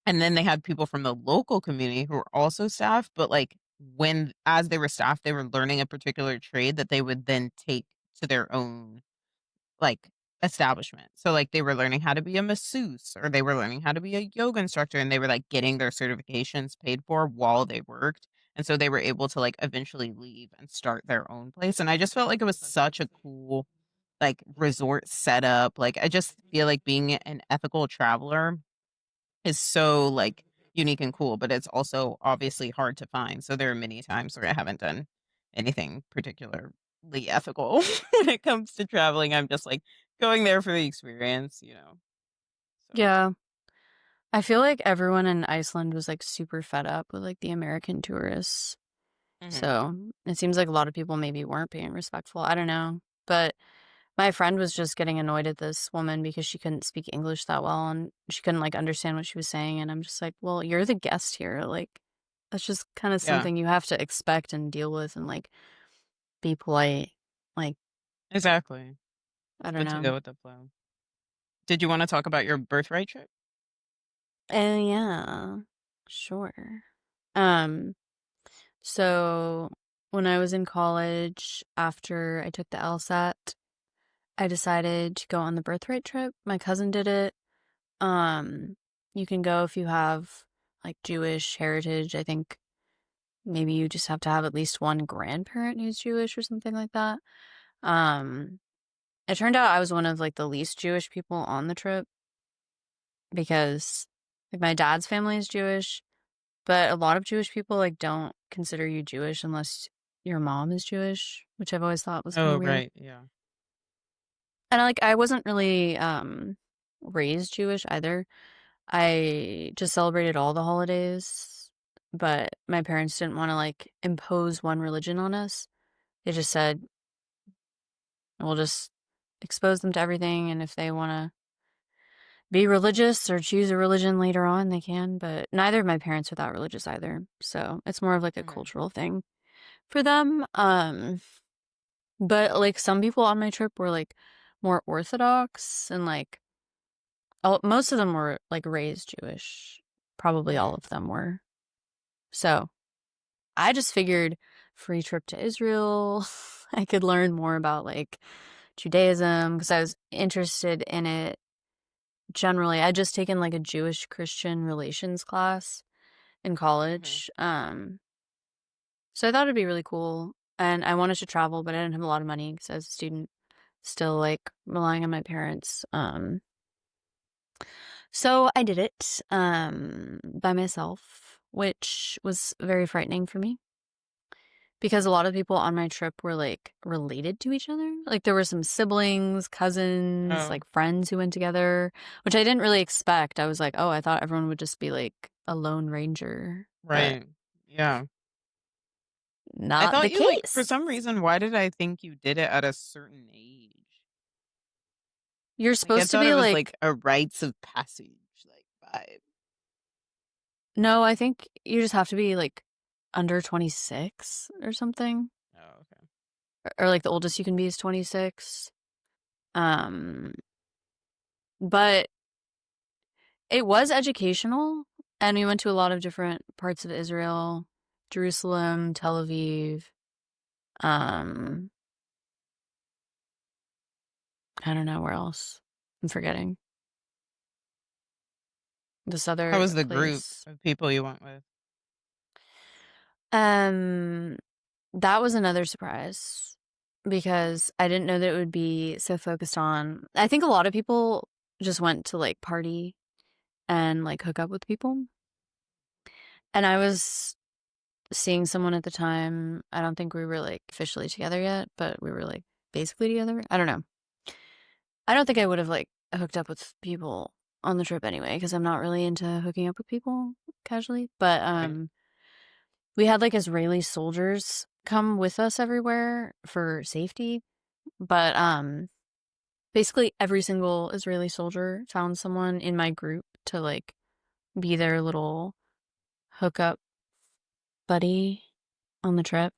and then they had people from the local community who were also staff, but, like, when as they were staff, they were learning a particular trade that they would then take to their own, like, establishment. So, like, they were learning how to be a masseuse, or they were learning how to be a yoga instructor, and they were, like, getting their certifications paid for while they worked, and so they were able to, like, eventually leave and start their own place, and I just felt like it was such a cool, like, resort setup, like, I just feel like being an ethical traveler is so, like, unique and cool, but it's also obviously hard to find, so there are many times where I haven't done anything particularly ethical when it comes to traveling, I'm just, like, going there for the experience, so Yeah. I feel like everyone in Iceland was, like, super fed up with, like, the American tourists. Mhm. So, it seems like a lot of people maybe weren't being respectful, I don't know. But my friend was just getting annoyed at this woman because she couldn't speak English that well, and she couldn't, like, understand what she was saying, and I'm just like, "Well, you're the guest here, like, that's just kinda Yeah, something you have to expect and deal with and, like, be polite." Like, exactly. I It's don't good to know. go with the flow. Did you wanna talk about your birthright trip? Yeah. Sure. Um, so when I was in college, after I took the LSAT, I decided to go on the birthright trip. My cousin did it. Um, you can go if you have like Jewish heritage. I think maybe you just have to have at least one grandparent who's Jewish or something like that. Um, it turned out I was one of like the least Jewish people on the trip because like my dad's family is Jewish, but a lot of Jewish people like don't consider you Jewish unless your mom is Jewish, which I've always thought was kind Oh, of weird. right, yeah. And I wasn't really raised Jewish either. I just celebrated all the holidays, but my parents didn't want to like impose one religion on us. They just said, we'll just expose them to everything, and if they want to be religious or choose a religion later on, they can, but neither of my parents are that religious either. So, it's more of like a Mhm. cultural thing for them. But like some people on my trip were like more orthodox and like most of them were like raised Jewish. Probably all Mhm. of them were. So I just figured free trip to Israel. I could learn more about like Judaism because I was interested in it generally. I'd just taken like a Jewish Christian relations class in Mhm. college. So I thought it'd be really cool. And I wanted to travel, but I didn't have a lot of money because I was a student, still like relying on my parents. So I did it by myself, which was very frightening for me because a lot of people on my trip were like related to each other. Like there were some siblings, cousins, Oh, like friends who went together, which I didn't really expect. I was like, oh, I thought everyone would just be like a lone ranger, but right. Yeah. I not the thought you like for case. some reason, why did I think you did it at a certain age? You're Like I supposed to thought be it was like, like a rites of passage like vibe. no, I think you just have to be like under 26 or something. Oh, okay. Or like the oldest you can be is 26. Um, but it was educational, and we went to a lot of different parts of Israel, Jerusalem, Tel Aviv. Um, I don't know where else. I'm forgetting this How other was the group place. of people you went with? Um, that was another surprise because I didn't know that it would be so focused on. I think a lot of people just went to like party and like hook up with people. And I was seeing someone at the time. I don't think we were like officially together yet, but we were like basically together. I don't know. I don't think I would have like hooked up with people on the trip anyway because I'm not really into hooking up with people casually. But Right. we had like Israeli soldiers come with us everywhere for safety. But basically every single Israeli soldier found someone in my group to like be their little hookup buddy on the trip.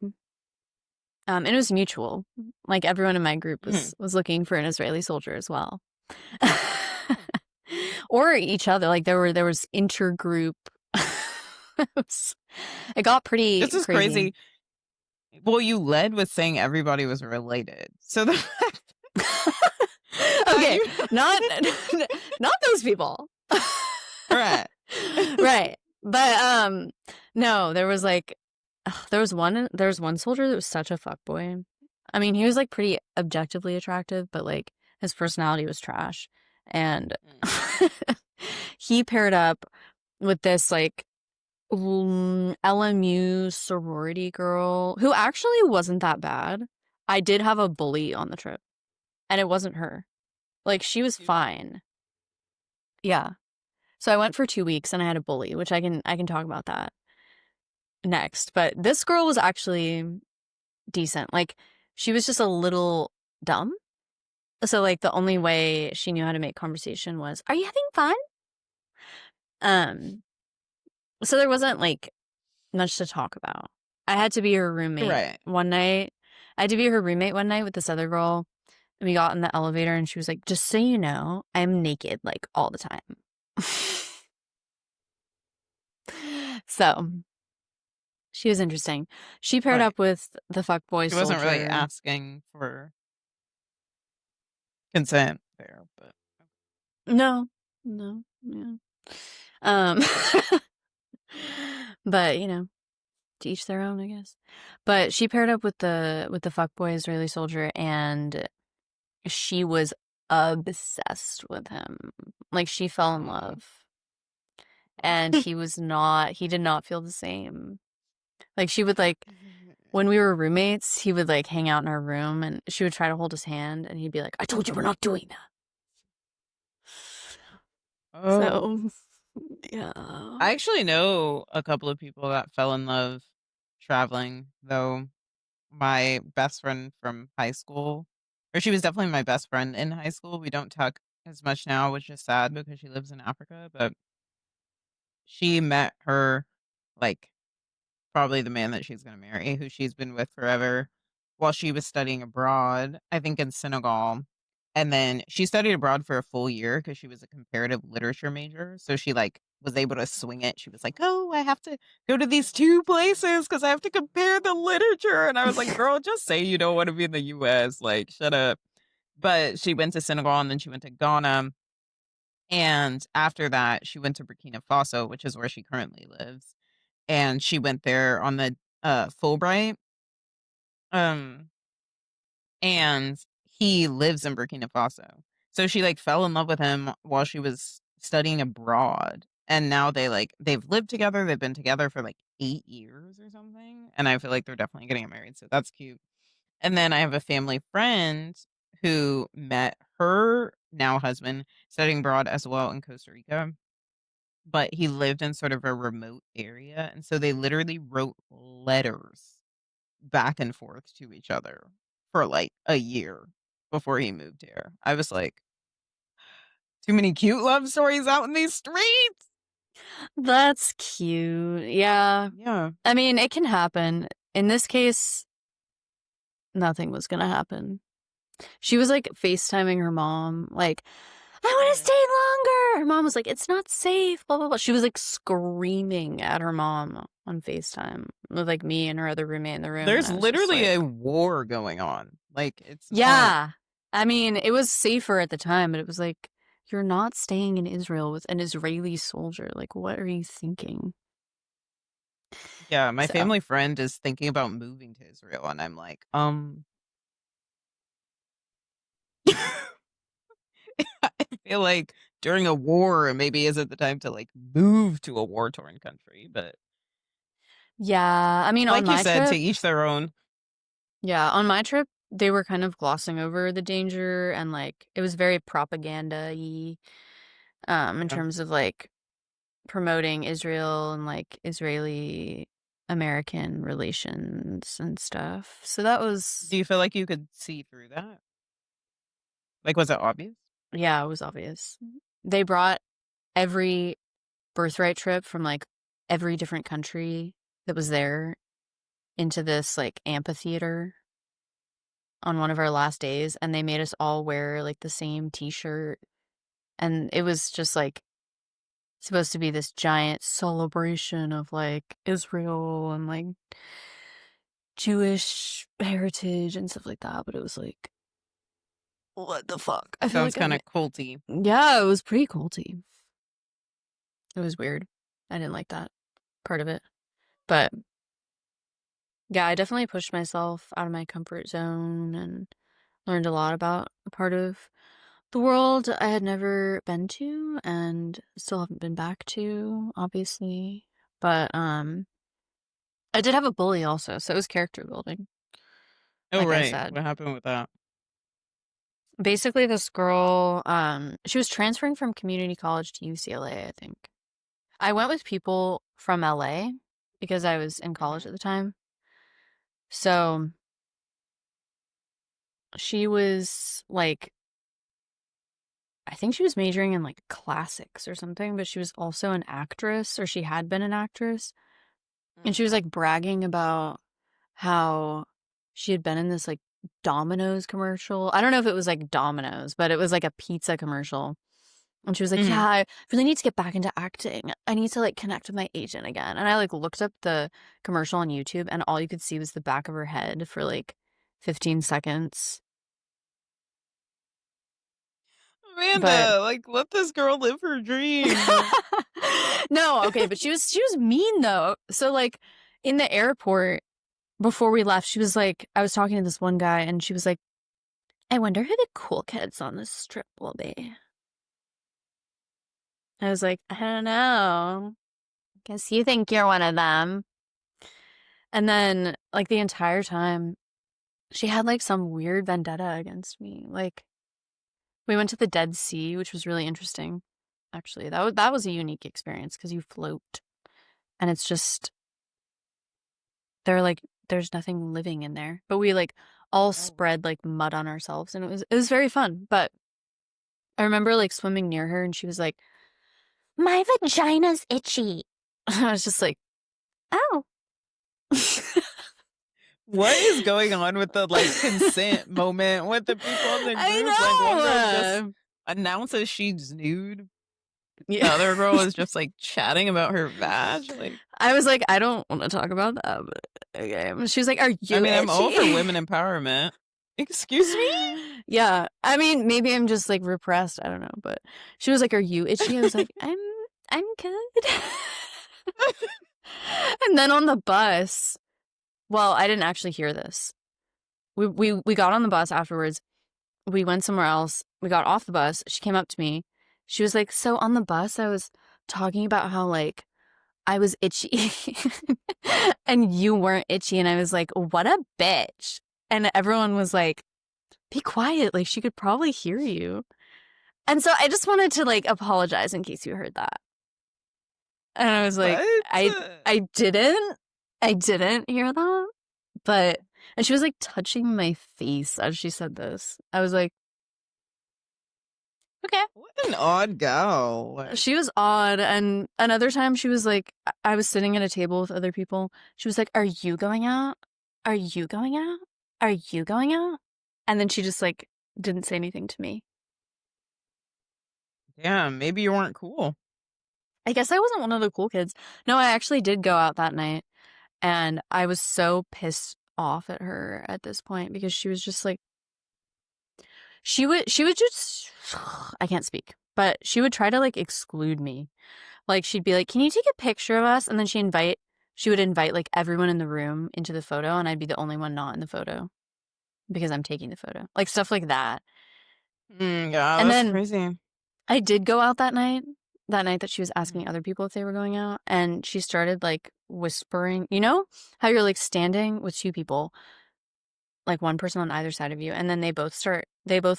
And it was mutual. Like everyone in my group Mhm. was looking for an Israeli soldier as well. Or each other. Like there was intergroup. It got This pretty is crazy. crazy. Well, you led with saying everybody was related. So the fact that Okay, you not not those people. right. Right. But no, there was like there was one soldier that was such a fuckboy. I mean, he was like pretty objectively attractive, but like his personality was trash. And Mm. he paired up with this like LMU sorority girl who actually wasn't that bad. I did have a bully on the trip, and it wasn't her. Like she was You did? fine. Yeah. So I went for 2 weeks and I had a bully, which I can talk about that next. But this girl was actually decent. Like she was just a little dumb. So like the only Mhm. way she knew how to make conversation was, "Are you having fun?" Um so there wasn't like much to talk about. I had to be her roommate Right. one night. I had to be her roommate one night with this other girl. And we got in the elevator and she was like, "Just so you know, I'm naked like all the time." So she was interesting. She paired Right. up with the fuckboy She wasn't really soldier. asking for consent there, but No, no, yeah. Um, but you know, to each their own, I guess. But she paired up with the fuckboy Israeli soldier, and she was obsessed with him. Like she fell in oh. love, and he was not. He did not feel the same. Like she would like when we were roommates, he would like hang out in our room, and she would try to hold his hand, and he'd be like, "I told you we're not doing that." Oh. So, yeah. I actually know a couple of people that fell in love traveling, though my best friend from high school, or she was definitely my best friend in high school. We don't talk as much now, which is sad because she lives in Africa, but she met her like probably the man that she's gonna marry, who she's been with forever, while she was studying abroad, I think in Senegal. And then she studied abroad for a full year because she was a comparative literature major, so she, like, was able to swing it. She was like, "Oh, I have to go to these 2 places because I have to compare the literature," and I was like, "Girl, just say you don't wanna be in the US, like, shut up." but she went to Senegal and then she went to Ghana. And after that, she went to Burkina Faso, which is where she currently lives. And she went there on the Fulbright. Um, and he lives in Burkina Faso. So she like fell in love with him while she was studying abroad. And now they've lived together. They've been together for like 8 years or something. And I feel like they're definitely getting married. So that's cute. And then I have a family friend who met her now husband studying abroad as well in Costa Rica, but he lived in sort of a remote area. And so they literally wrote letters back and forth to each other for like a year before he moved here. I was like, too many cute love stories out in these streets. That's cute. Yeah. Yeah. I mean, it can happen. In this case, nothing was gonna happen. She was like FaceTiming her mom, like, I want to Mhm. stay longer. Her mom was like, it's not safe, blah, blah, blah. She was like screaming at her mom on FaceTime with like me and her other roommate in the room. And There's I was just literally a like, war going on. Like, it's not. yeah. I mean, it was safer at the time, but it was like, you're not staying in Israel with an Israeli soldier. Like, what are you thinking? Yeah, my So, family friend is thinking about moving to Israel, and I'm like, I feel like during a war maybe isn't the time to like move to a war torn country, but yeah. I mean, on like you my said, to trip, each their own. yeah, on my trip, they were kind of glossing over the danger and like it was very propaganda-y in Yeah. terms of like promoting Israel and like Israeli American relations and stuff. So that Do was, you feel like you could see through that? Like, was it obvious? yeah, it was obvious. They brought every birthright trip from like every different country that was there into this like amphitheater on one of our last days, and they made us all wear like the same t-shirt, and it was just like supposed to be this giant celebration of like Israel and like Jewish heritage and stuff like that, but it was like, what the fuck? I feel Sounds like kind of culty. yeah, it was pretty culty. It was weird. I didn't like that part of it. But yeah, I definitely pushed myself out of my comfort zone and learned a lot about a part of the world I had never been to and still haven't been back to, obviously. But I did have a bully also, so it was character building, Oh, like I right. said. What happened with that? Basically this girl, she was transferring from community college to UCLA, I think. I went with people from LA because I was in college Mhm. at the time. So she was like, I think she was majoring in like classics or something, but she was also an actress, or she had been an actress. And she Mhm. was like bragging about how she had been in this like Domino's commercial. I don't know if it was like Domino's, but it was like a pizza commercial. And she was like, Mhm. yeah, I really need to get back into acting. I need to like connect with my agent again. And I like looked up the commercial on YouTube and all you could see was the back of her head for like 15 seconds. But Amanda, like, let this girl live her dream. no, okay, but she was mean though. So like in the airport before we left, she was like, I was talking to this one guy and she was like, I wonder who the cool kids on this trip will be. I was like, I don't know. Guess you think you're one of them. And then, like, the entire time, she had, like, some weird vendetta against me. Like, we went to the Dead Sea, which was really interesting, actually. That was a unique experience because you float and it's just, there's nothing living in there. But we, like, all Oh, spread, like, mud on ourselves and it was very fun. But I remember, like, swimming near her and she was like, my vagina's itchy. I was just like, oh. what is going on with the like consent moment with the people in the group? Like one girl just I know. announces she's nude. The Yeah. other girl is just like chatting about her vag. Like, I was like, I don't want to talk about that, but okay. She was like, are I you mean, I'm all for itchy? women empowerment. Excuse me? Yeah. I mean, maybe I'm just like repressed. I don't know. But she was like, "Are you itchy?" I was like, I'm good." And then on the bus, well, I didn't actually hear this. We got on the bus afterwards. We went somewhere else. We got off the bus. She came up to me. She was like, "So on the bus, I was talking about how like I was itchy and you weren't itchy." And I was like, "What a bitch." And everyone was like, "Be quiet. Like she could probably hear you." And so I just wanted to like apologize in case you heard that. And I was like, What? I didn't. I didn't hear that. But and she was like touching my face as she said this. I was like, "Okay." What an odd gal. She was odd. And another time she was like, I was sitting at a table with other people. She was like, "Are you going out? Are you going out? Are you going out?" And then she just like didn't say anything to me. Damn, maybe you weren't cool. I guess I wasn't one of the cool kids. No, I actually did go out that night and I was so pissed off at her at this point because she was just like she would just I can't speak, but she would try to like exclude me. Like she'd be like, "Can you take a picture of us?" And then she would invite like everyone in the room into the photo and I'd be the only one not in the photo because I'm taking the photo. Like stuff like that. Yeah, And that's then crazy. I did go out that night that she was asking other people if they were going out, and she started like whispering. You know how you're like standing with two people, like one person on either side of you, and then they both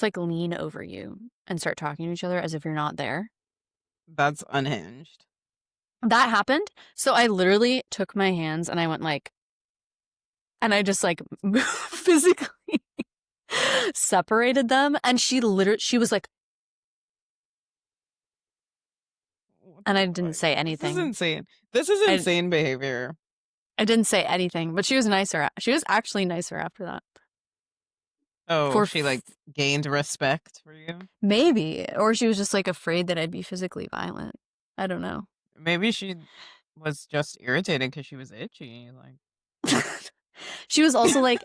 like lean over you and start talking to each other as if you're not there. That's unhinged. That happened. So I literally took my hands and I went like, and I just like physically separated them. And she was like, What and the I didn't fuck? say This is anything. insane. This is I, insane behavior. I didn't say anything, but she was nicer. She was actually nicer after that. Oh, For she like gained respect for you. maybe, or she was just like afraid that I'd be physically violent. I don't know. Maybe she was just irritated because she was itchy. Like, She was also like,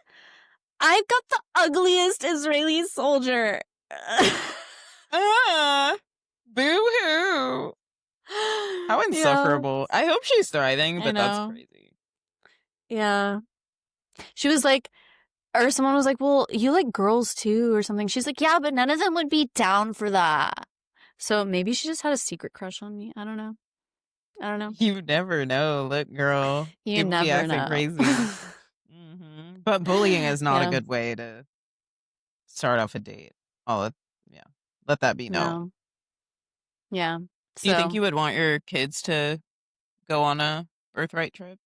"I've got the ugliest Israeli soldier." ah, boo hoo. How Yeah, insufferable. I hope she's thriving, I but that's know. crazy. Yeah. She was like, or someone was like, "Well, you like girls too," or something. She's like, "Yeah, but none of them would be down for that." So maybe she just had a secret crush on me. I don't know. I don't know. You never know. Look, girl, You people be never acting know. crazy. But bullying is not a Yeah. good way to start off a date. Yeah, let that be known. No. Yeah. Do you think So, you would want your kids to go on a birthright trip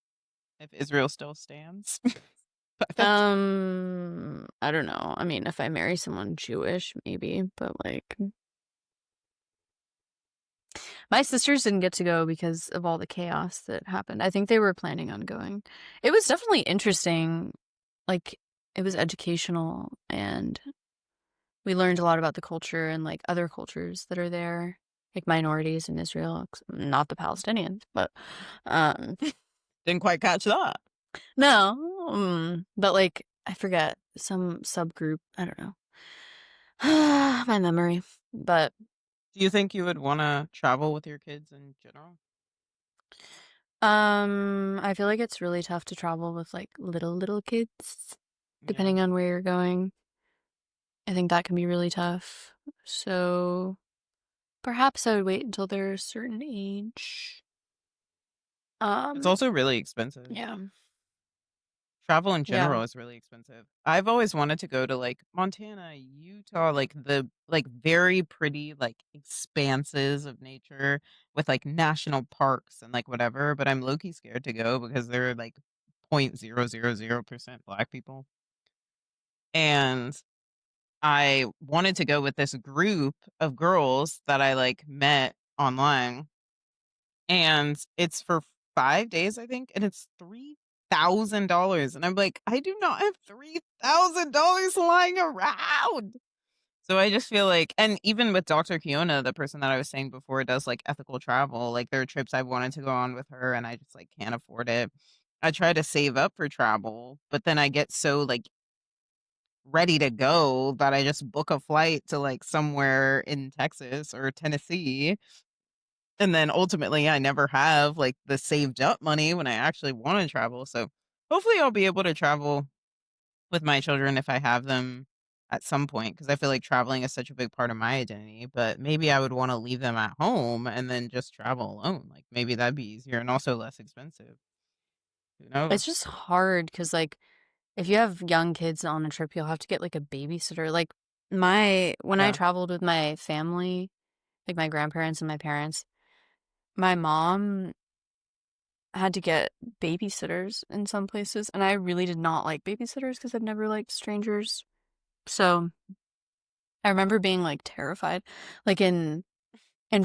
if Israel still stands? By that time? I don't know. I mean, if I marry someone Jewish, maybe, but like my sisters didn't get to go because of all the chaos that happened. I think they were planning on going. It was definitely interesting. Like it was educational and we learned a lot about the culture and like other cultures that are there, like minorities in Israel, not the Palestinians, but um Didn't quite catch that. no, but like I forget some subgroup, I don't know. My memory. But Do you think you would want to travel with your kids in general? I feel like it's really tough to travel with like little kids, Yeah. depending on where you're going. I think that can be really tough. So perhaps I would wait until they're a certain age. It's Um, also really expensive. yeah. Travel in Yeah. general is really expensive. I've always wanted to go to like Montana, Utah, like the like very pretty like expanses of nature with like national parks and like whatever, but I'm low key scared to go because there are like 0.000% black people. And I wanted to go with this group of girls that I like met online and it's for 5 days, I think, and it's $3,000, and I'm like, "I do not have $3,000 lying around." So I just feel like and even with Dr. Kiona, the person that I was saying before does, like, ethical travel, like, there are trips I've wanted to go on with her, and I just, like, can't afford it. I try to save up for travel, but then I get so, like, ready to go that I just book a flight to, like, somewhere in Texas or Tennessee, and then ultimately I never have, like, the saved up money when I actually wanna travel, so hopefully I'll be able to travel with my children if I have them at some point, because I feel like traveling is such a big part of my identity, but maybe I would wanna leave them at home and then just travel alone, like, maybe that'd be easier and also less expensive. Who It's knows? just hard because, like, if you have young kids on a trip, you'll have to get, like, a babysitter. Like, when I Yeah. traveled with my family, like, my grandparents and my parents, my mom had to get babysitters in some places, and I really did not like babysitters because 'cause I've never liked strangers. So, I remember being, like, terrified. Like, in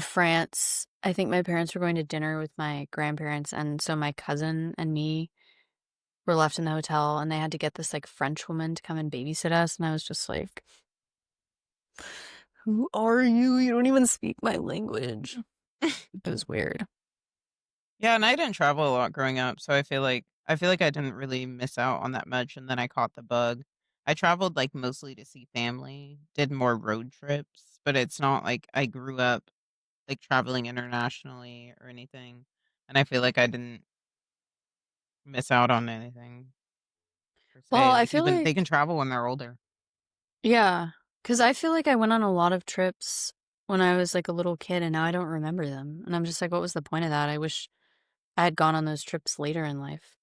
France, I think my parents were going to dinner with my grandparents, and so my cousin and me were left in the hotel, and they had to get this, like, French woman to come and babysit us, and I was just like, "Who are you? You don't even speak my language." It was weird. Yeah, and I didn't travel a lot growing up, so I feel like I didn't really miss out on that much, and then I caught the bug. I traveled, like, mostly to see family, did more road trips, but it's not like I grew up, like, traveling internationally or anything, and I feel like I didn't miss out on anything per Well, se, I like, feel even like they can travel when they're older. yeah, because I feel like I went on a lot of trips when I was, like, a little kid, and now I don't remember them, and I'm just like, "What was the point of that?" I wish I had gone on those trips later in life.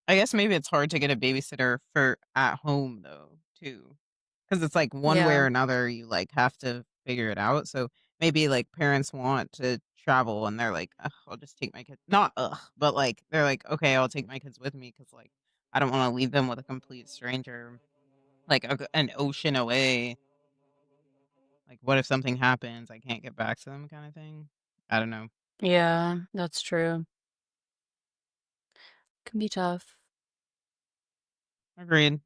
I guess maybe it's hard to get a babysitter for at home though, too. 'Cause it's like one way Yeah. or another, you, like, have to figure it out, so maybe, like, parents want to travel and they're like, "Ugh, I'll just take my kids" not, "Ugh," but, like, they're like, "Okay, I'll take my kids with me because like, I don't wanna leave them with a complete stranger, like, an ocean away. Like, what if something happens? I can't get back to them," kinda thing? I don't know. Yeah, that's true. Can be tough. Agreed.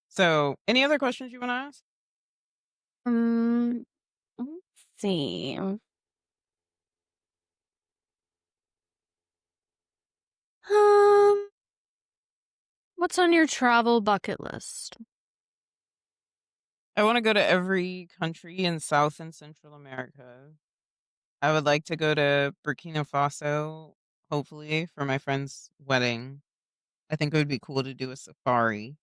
So, any other questions you wanna ask? Mm, let's see. Um, what's on your travel bucket list? I wanna go to every country in South and Central America. I would like to go to Burkina Faso, hopefully, for my friend's wedding. I think it would be cool to do a safari.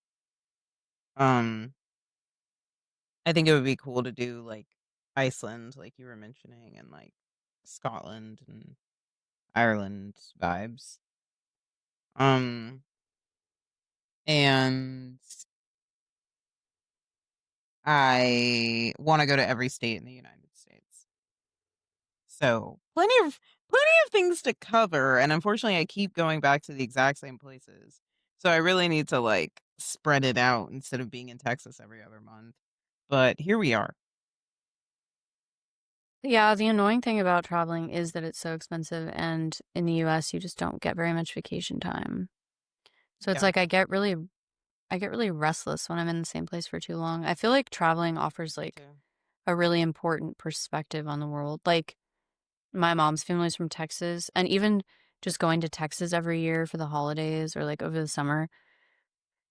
Um, I think it would be cool to do, like, Iceland, like you were mentioning, and, like, Scotland and Ireland vibes. Um, and I wanna go to every state in the United States. So, plenty of things to cover, and unfortunately, I keep going back to the exact same places. So, I really need to, like, spread it out instead of being in Texas every other month. But here we are. Yeah, the annoying thing about traveling is that it's so expensive, and in the US, you just don't get very much vacation time. So it's Yeah, like I get really restless when I'm in the same place for too long. I feel like traveling offers, me like, too. a really important perspective on the world. Like, my mom's family's from Texas, and even just going to Texas every year for the holidays or, like, over the summer,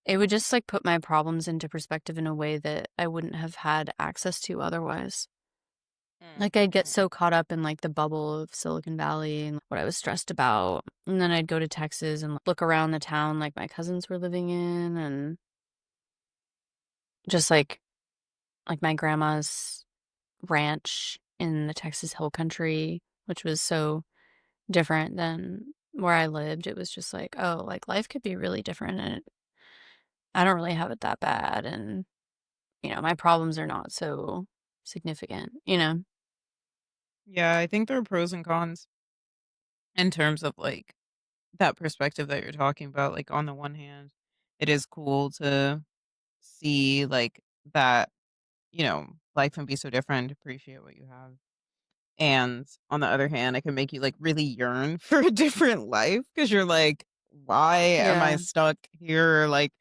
it would just, like, put my problems into perspective in a way that I wouldn't have had access to otherwise. Mm, Like, I'd get mhm. so caught up in, like, the bubble of Silicon Valley and what I was stressed about, and then I'd go to Texas and look around the town, like, my cousins were living in, and just, like, my grandma's ranch in the Texas Hill Country, which was so different than where I lived. It was just like, "Oh, like, life could be really different, and I don't really have it that bad, and, my problems are not so significant," you know? Yeah, I think there are pros and cons in terms of, like, that perspective that you're talking about. Like, on the one hand, it is cool to see, like, that, life can be so different, appreciate what you have. And on the other hand, it can make you, like, really yearn for a different life because 'cause you're like, "Why am I Yeah, stuck here, like,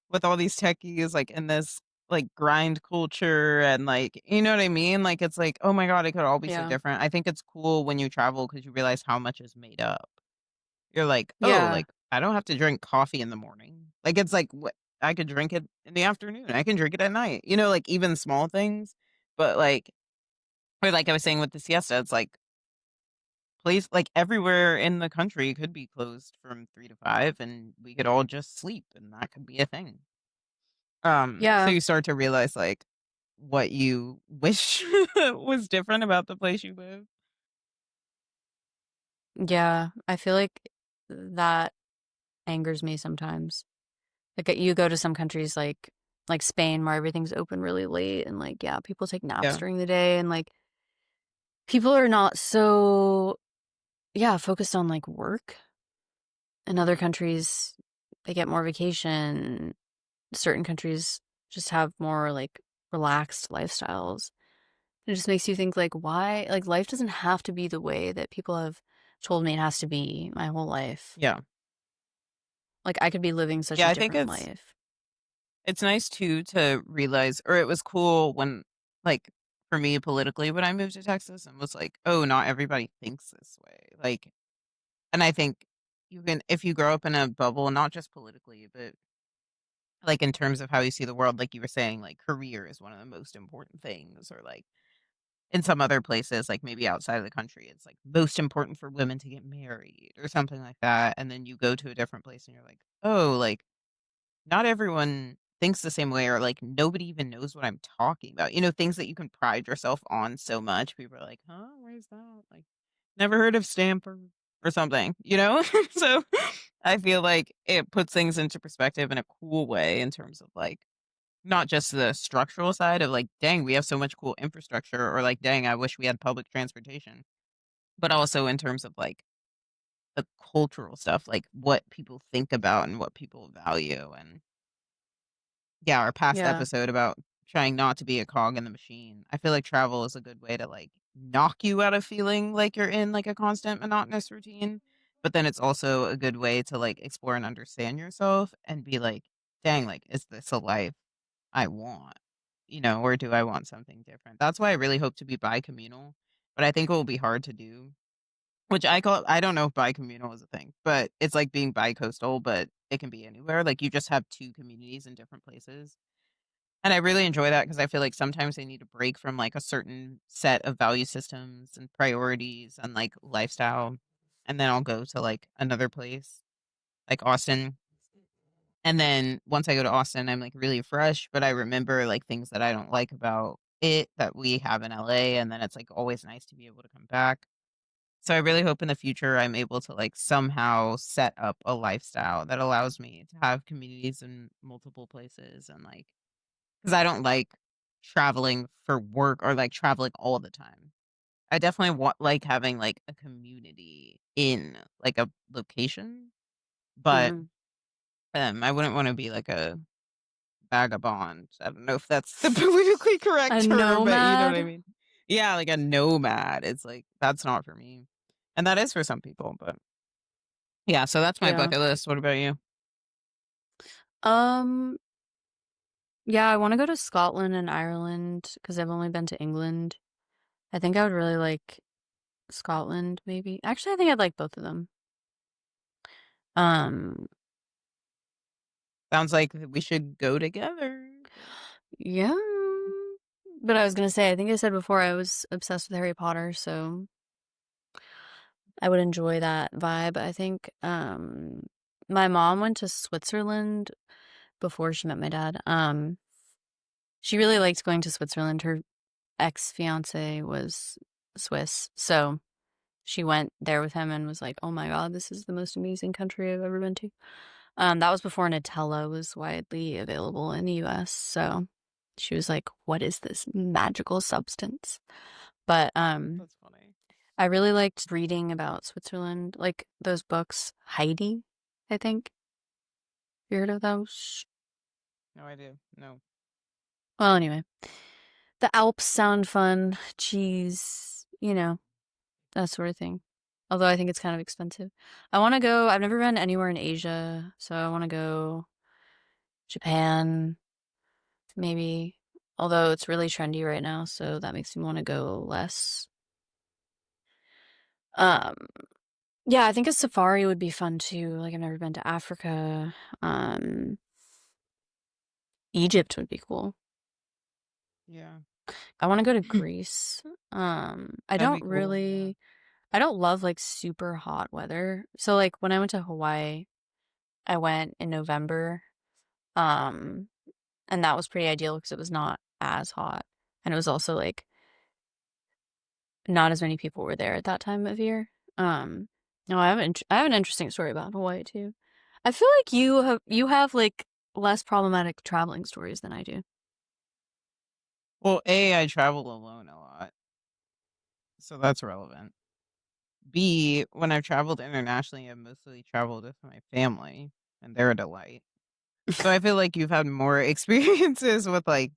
with all these techies, like, in this, like, grind culture?" And, like, you know what I mean? Like, it's like, "Oh my god, it could all be so yeah, different." I think it's cool when you travel because you realize how much is made up. You're like, "Oh, yeah. like, I don't have to drink coffee in the morning." Like, it's like, what? I could drink it in the afternoon, I can drink it at night, like, even small things, but, like or like I was saying with the siesta, it's like everywhere in the country could be closed from 3 to 5, and we could all just sleep, and that could be a thing. So Yeah. you start to realize, like, what you wish was different about the place you live. Yeah. I feel like that angers me sometimes. Like you go to some countries like Spain where everything's open really late and like yeah, people take naps Yeah, during the day and like people are not so yeah, focused on like work. In other countries they get more vacation. Certain countries just have more like relaxed lifestyles. It just makes you think like why like life doesn't have to be the way that people have told me it has to be my whole life. yeah. Like I could be living such Yeah, a I think different it's life. it's nice too to realize or it was cool when, like, for me politically when I moved to Texas and was like, "Oh, not everybody thinks this way." Like and I think you can if you grow up in a bubble, not just politically, but, like, in terms of how you see the world, like you were saying, like, career is one of the most important things or, like, in some other places, like, maybe outside of the country, it's, like, most important for women to get married or something like that, and then you go to a different place and you're like, "Oh, like, not everyone thinks the same way," or, like, "Nobody even knows what I'm talking about." Things that you can pride yourself on so much, people are like, "Huh? Where's that?" Like, "Never heard of Stanford," or something, you know? So, I feel like it puts things into perspective in a cool way in terms of, like, not just the structural side of, like, "Dang, we have so much cool infrastructure," or, like, "Dang, I wish we had public transportation," but also in terms of, like, the cultural stuff, like, what people think about and what people value, and yeah, our past Yeah. episode about trying not to be a cog in the machine. I feel like travel is a good way to, like, knock you out of feeling like you're in, like, a constant monotonous routine, but then it's also a good way to, like, explore and understand yourself and be like, "Dang, like, is this a life I want?" Or do I want something different? That's why I really hope to be bi-communal, but I think it will be hard to do, which I don't know if bi-communal is a thing, but it's like being bi-coastal, but it can be anywhere, like, you just have 2 communities in different places. And I really enjoy that because I feel like sometimes they need a break from, like, a certain set of value systems and priorities and, like, lifestyle, and then I'll go to, like, another place, like Austin, and then once I go to Austin, I'm, like, really fresh, but I remember, like, things that I don't like about it that we have in LA, and then it's, like, always nice to be able to come back. So I really hope in the future I'm able to, like, somehow set up a lifestyle that allows me to have communities in multiple places and, like 'cause I don't like traveling for work or, like, traveling all the time. I definitely like having, like, a community in, like, a location, but, Mhm. I wouldn't wanna be like a vagabond. I don't know if that's the politically correct A term, but you know what I nomad? mean? Yeah, like a nomad. It's like, that's not for me. And that is for some people, but yeah, so that's my Yeah. bucket list. What about you? Um, yeah, I wanna go to Scotland and Ireland because 'cause I've only been to England. I think I would really like Scotland, maybe. Actually, I think I'd like both of them. Um, Sounds like we should go together. yeah. But I was gonna say, I think I said before I was obsessed with Harry Potter, so I would enjoy that vibe. I think, my mom went to Switzerland before she met my dad. She really liked going to Switzerland. Her ex-fiancé was Swiss, so she went there with him and was like, "Oh my god, this is the most amazing country I've ever been to." That was before Nutella was widely available in the US, so she was like, "What is this magical substance?" But, That's funny. I really liked reading about Switzerland, like those books, Heidi, I think. You heard of those? No idea. No. Well, anyway, the Alps sound fun, cheese, that sort of thing. Although I think it's kind of expensive. I've never been anywhere in Asia, so I wanna go Japan, maybe. Although it's really trendy right now, so that makes me wanna go less. Um, yeah, I think a safari would be fun too. Like I've never been to Africa. Um, Egypt would be cool. Yeah. I want to go to Greece. I That'd don't be cool, yeah. really, I don't love like super hot weather. So like when I went to Hawaii, I went in November. Um, and that was pretty ideal because it was not as hot. And it was also like not as many people were there at that time of year. Um, no, I have an interesting story about Hawaii too. I feel like you have like less problematic traveling stories than I do. Well, A, I travel alone a lot, so that's relevant. B, when I've traveled internationally, I've mostly traveled with my family, and they're a delight. So I feel like you've had more experiences with, like,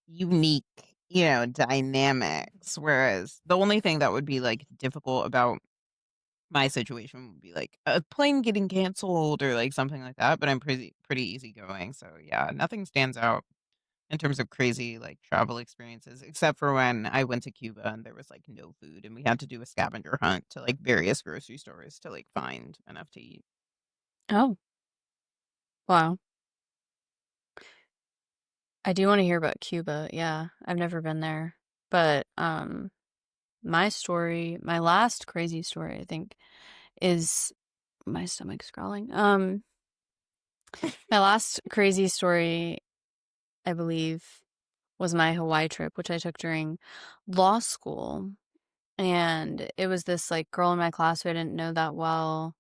unique, dynamics, whereas the only thing that would be, like, difficult about my situation would be, like, a plane getting canceled or, like, something like that, but I'm pretty easygoing, so, yeah, nothing stands out in terms of crazy, like, travel experiences, except for when I went to Cuba and there was, like, no food, and we had to do a scavenger hunt to, like, various grocery stores to, like, find enough to eat. Oh, wow. I do want to hear about Cuba. Yeah, I've never been there. But my last crazy story, I think, is my stomach's growling. My last crazy story, I believe, was my Hawaii trip, which I took during law school. And it was this like girl in my class who I didn't know that well,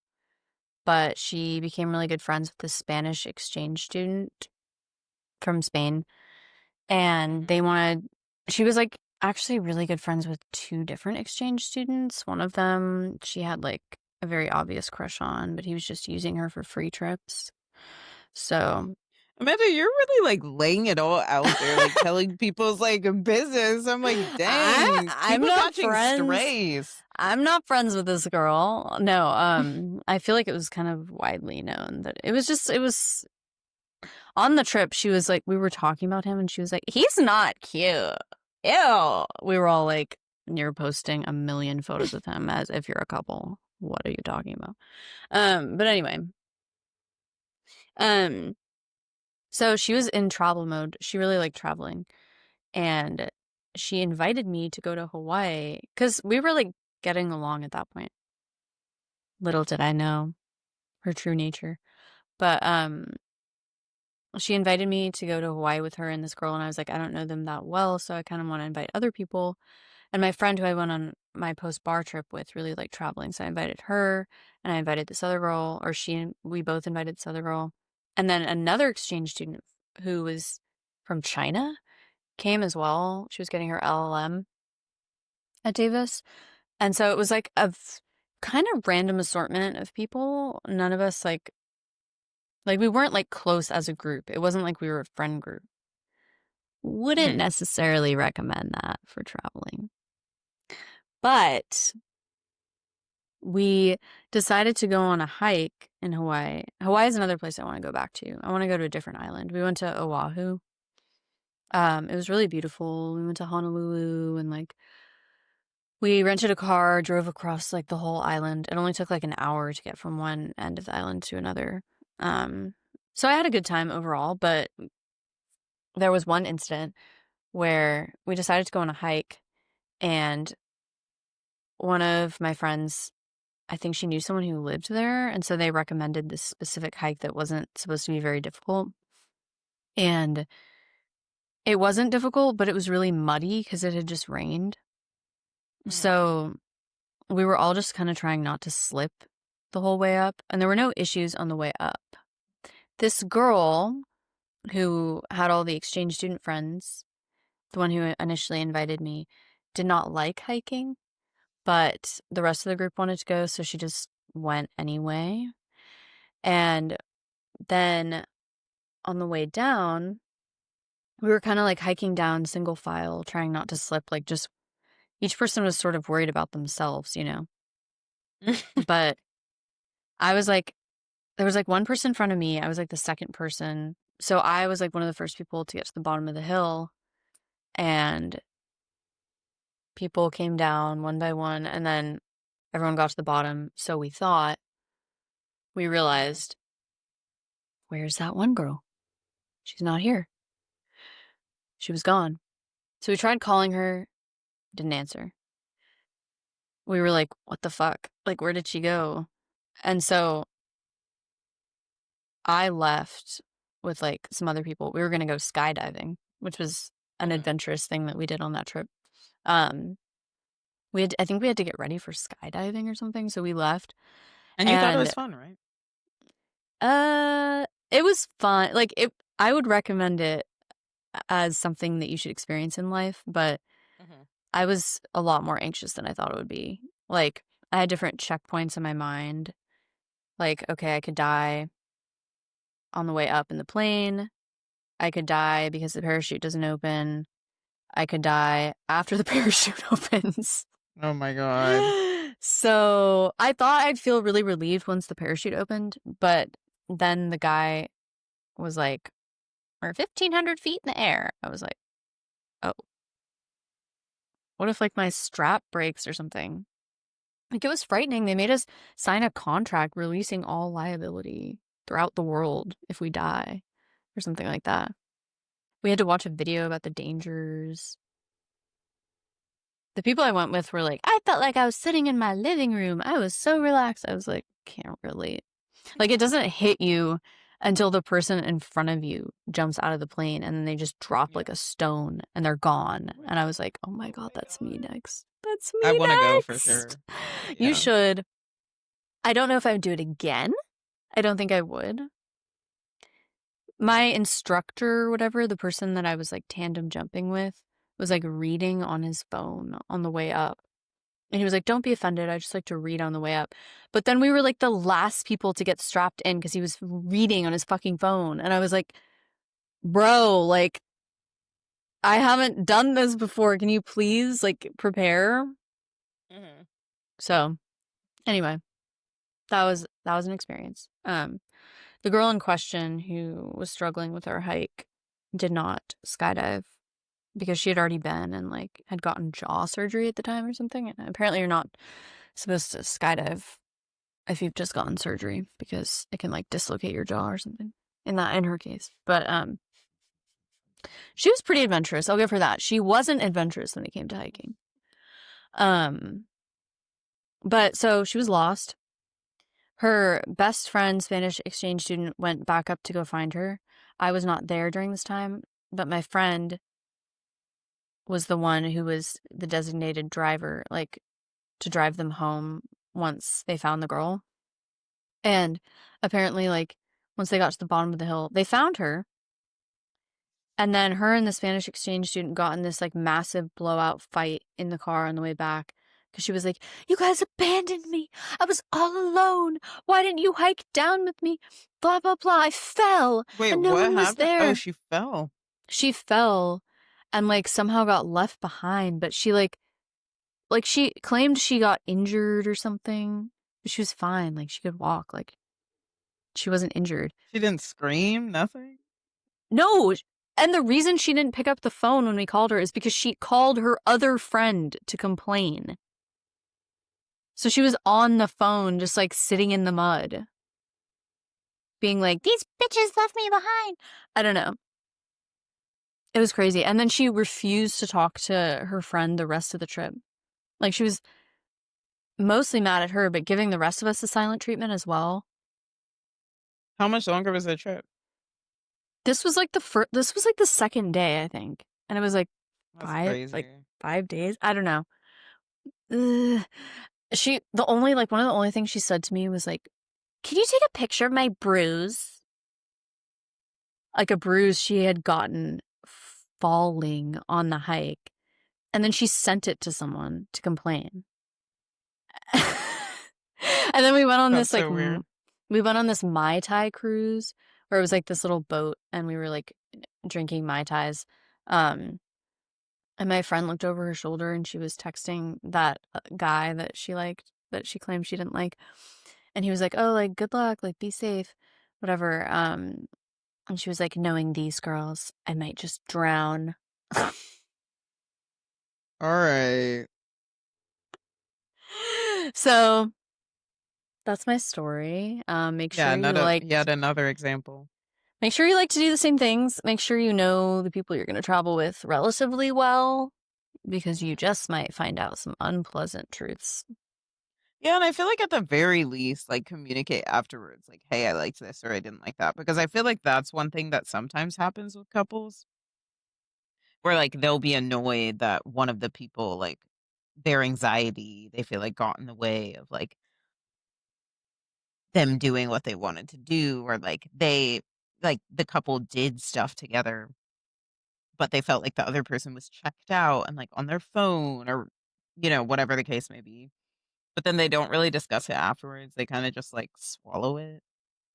but she became really good friends with this Spanish exchange student from Spain. And Mhm. she was like actually really good friends with two different exchange students. One of them she had like a very obvious crush on, but he was just using her for free trips. So Amanda, you're really, like, laying it all out there, like, telling people's, like, business. I'm like, "Dang, I'm people not catching friends. strays." I'm not friends with this girl. No, I feel like it was kind of widely known that it was on the trip. She was like, we were talking about him and she was like, he's not cute. Ew. We were all like, you're posting a million photos with him as if you're a couple. What are you talking about? But anyway, um, so she was in travel mode. She really liked traveling. And she invited me to go to Hawaii because we were like getting along at that point. Little did I know her true nature. But she invited me to go to Hawaii with her and this girl, and I was like, I don't know them that well, so I kind of want to invite other people. And my friend who I went on my post-bar trip with really liked traveling, so I invited her, and I invited this other girl, or we both invited this other girl. And then another exchange student who was from China came as well. She was getting her LLM at Davis. And so it was like kind of random assortment of people. None of us like we weren't like close as a group. It wasn't like we were a friend group. Wouldn't Hmm. necessarily recommend that for traveling. But we decided to go on a hike in Hawaii. Hawaii is another place I want to go back to. I want to go to a different island. We went to Oahu. It was really beautiful. We went to Honolulu and like we rented a car, drove across like the whole island. It only took like an hour to get from one end of the island to another. Um, so I had a good time overall, but there was one incident where we decided to go on a hike and one of my friends, I think she knew someone who lived there, and so they recommended this specific hike that wasn't supposed to be very difficult. And it wasn't difficult, but it was really muddy because it had just rained. Mhm. So we were all just kind of trying not to slip the whole way up, and there were no issues on the way up. This girl who had all the exchange student friends, the one who initially invited me, did not like hiking, but the rest of the group wanted to go, so she just went anyway. And then on the way down, we were kind of like hiking down single file, trying not to slip, like just each person was sort of worried about themselves, you know? But I was like, there was like one person in front of me. I was like the second person. So I was like one of the first people to get to the bottom of the hill, and people came down one by one, and then everyone got to the bottom. So we thought, we Mhm. realized, where's that one girl? She's not here. She was gone. So we tried calling her, didn't answer. We were like, what the fuck? Like, where did she go? And so I left with like some other people. We were going to go skydiving, which was an Mhm. adventurous thing that we did on that trip. Um, I think we had to get ready for skydiving or something. So we left And you thought it and, was fun, right? it was fun. Like I would recommend it as something that you should experience in life, but Mhm. I was a lot more anxious than I thought it would be. Like, I had different checkpoints in my mind. Like, okay, I could die on the way up in the plane. I could die because the parachute doesn't open. I could die after the parachute opens. Oh my god. So I thought I'd feel really relieved once the parachute opened, but then the guy was like, we're 1,500 feet in the air. I was like, oh, what if like my strap breaks or something? Like, it was frightening. They made us sign a contract releasing all liability throughout the world if we die or something like that. We had to watch a video about the dangers. The people I went with were like, I felt like I was sitting in my living room. I was so relaxed. I was like, can't relate. Like, it doesn't hit you until the person in front of you jumps out of the plane and then they just drop like Yeah. a stone and they're gone. Wait. And I was like, oh my Oh God, my that's me god. next. That's I me wanna go for next. sure. You Yeah. should. I don't know if I would do it again. I don't think I would. My instructor, whatever, the person that I was like tandem jumping with, was like reading on his phone on the way up. And he was like, don't be offended. I just like to read on the way up. But then we were like the last people to get strapped in because he was reading on his fucking phone. And I was like, bro, like, I haven't done this before. Can you please like prepare? Mhm. So anyway, that was an experience. The girl in question who was struggling with our hike did not skydive because she had already been and like had gotten jaw surgery at the time or something. And apparently you're not supposed to skydive if you've just gotten surgery because it can like dislocate your jaw or something. In her case. But she was pretty adventurous. I'll give her that. She wasn't adventurous when it came to hiking. Um but so she was lost. Her best friend, Spanish exchange student, went back up to go find her. I was not there during this time, but my friend was the one who was the designated driver, like to drive them home once they found the girl. And apparently, like, once they got to the bottom of the hill, they found her. And then her and the Spanish exchange student got in this like massive blowout fight in the car on the way back because she was like, you guys abandoned me. I was all alone. Why didn't you hike down with me? Blah, blah, blah. I fell Wait, and no what one was happened? Oh, there. she fell. She fell and like somehow got left behind, but she like she claimed she got injured or something. But she was fine. Like she could walk. Like she wasn't injured. She didn't scream, nothing? No. And the reason she didn't pick up the phone when we called her is because she called her other friend to complain. So she was on the phone, just like sitting in the mud, being like, these bitches left me behind. I don't know. It was crazy. And then she refused to talk to her friend the rest of the trip. Like she was mostly mad at her, but giving the rest of us the silent treatment as well. How much longer was the trip? This was like the second day, I think. And it was like That's five, like crazy. 5 days. I don't know. Ugh. One of the only things she said to me was like, can you take a picture of my bruise? Like a bruise she had gotten falling on the hike. And then she sent it to someone to complain. And then That's so weird. we went on this Mai Tai cruise where it was like this little boat and we were like drinking Mai Tais. Um, and my friend looked over her shoulder and she was texting that guy that she liked, that she claimed she didn't like. And he was like, oh, like, good luck, like, be safe, whatever. And she was like, knowing these girls, I might just drown. Alright. So that's my story. Make Yeah, sure you another like yet another example. Make sure you like to do the same things. Make sure you know the people you're going to travel with relatively well because you Mhm. just might find out some unpleasant truths. Yeah, and I feel like at the very least, like, communicate afterwards, like, "Hey, I liked this," or "I didn't like that," because I feel like that's one thing that sometimes happens with couples, where, like, they'll be annoyed that one of the people, like, their anxiety, they feel like got in the way of, like, them doing what they wanted to do, or, like, the couple did stuff together, but they felt like the other person was checked out and, like, on their phone or, whatever the case may be. But then they don't really discuss it afterwards. They kinda just, like, swallow it,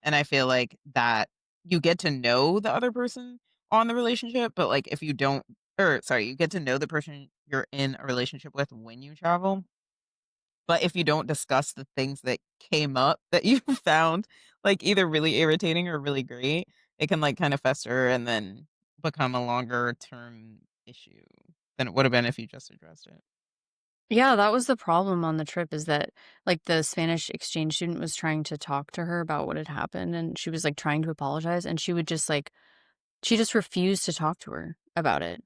and I feel like that you get to know the other person on the relationship, but, like, if you don't or sorry, you get to know the person you're in a relationship with when you travel, but if you don't discuss the things that came up that you found, like, either really irritating or really great, it can, like, kinda fester and then become a longer term issue than it would've been if you just addressed it. Yeah, that was the problem on the trip is that like the Spanish exchange student was trying to talk to her about what had happened and she was like trying to apologize and she would just like she just refused to talk to her about it.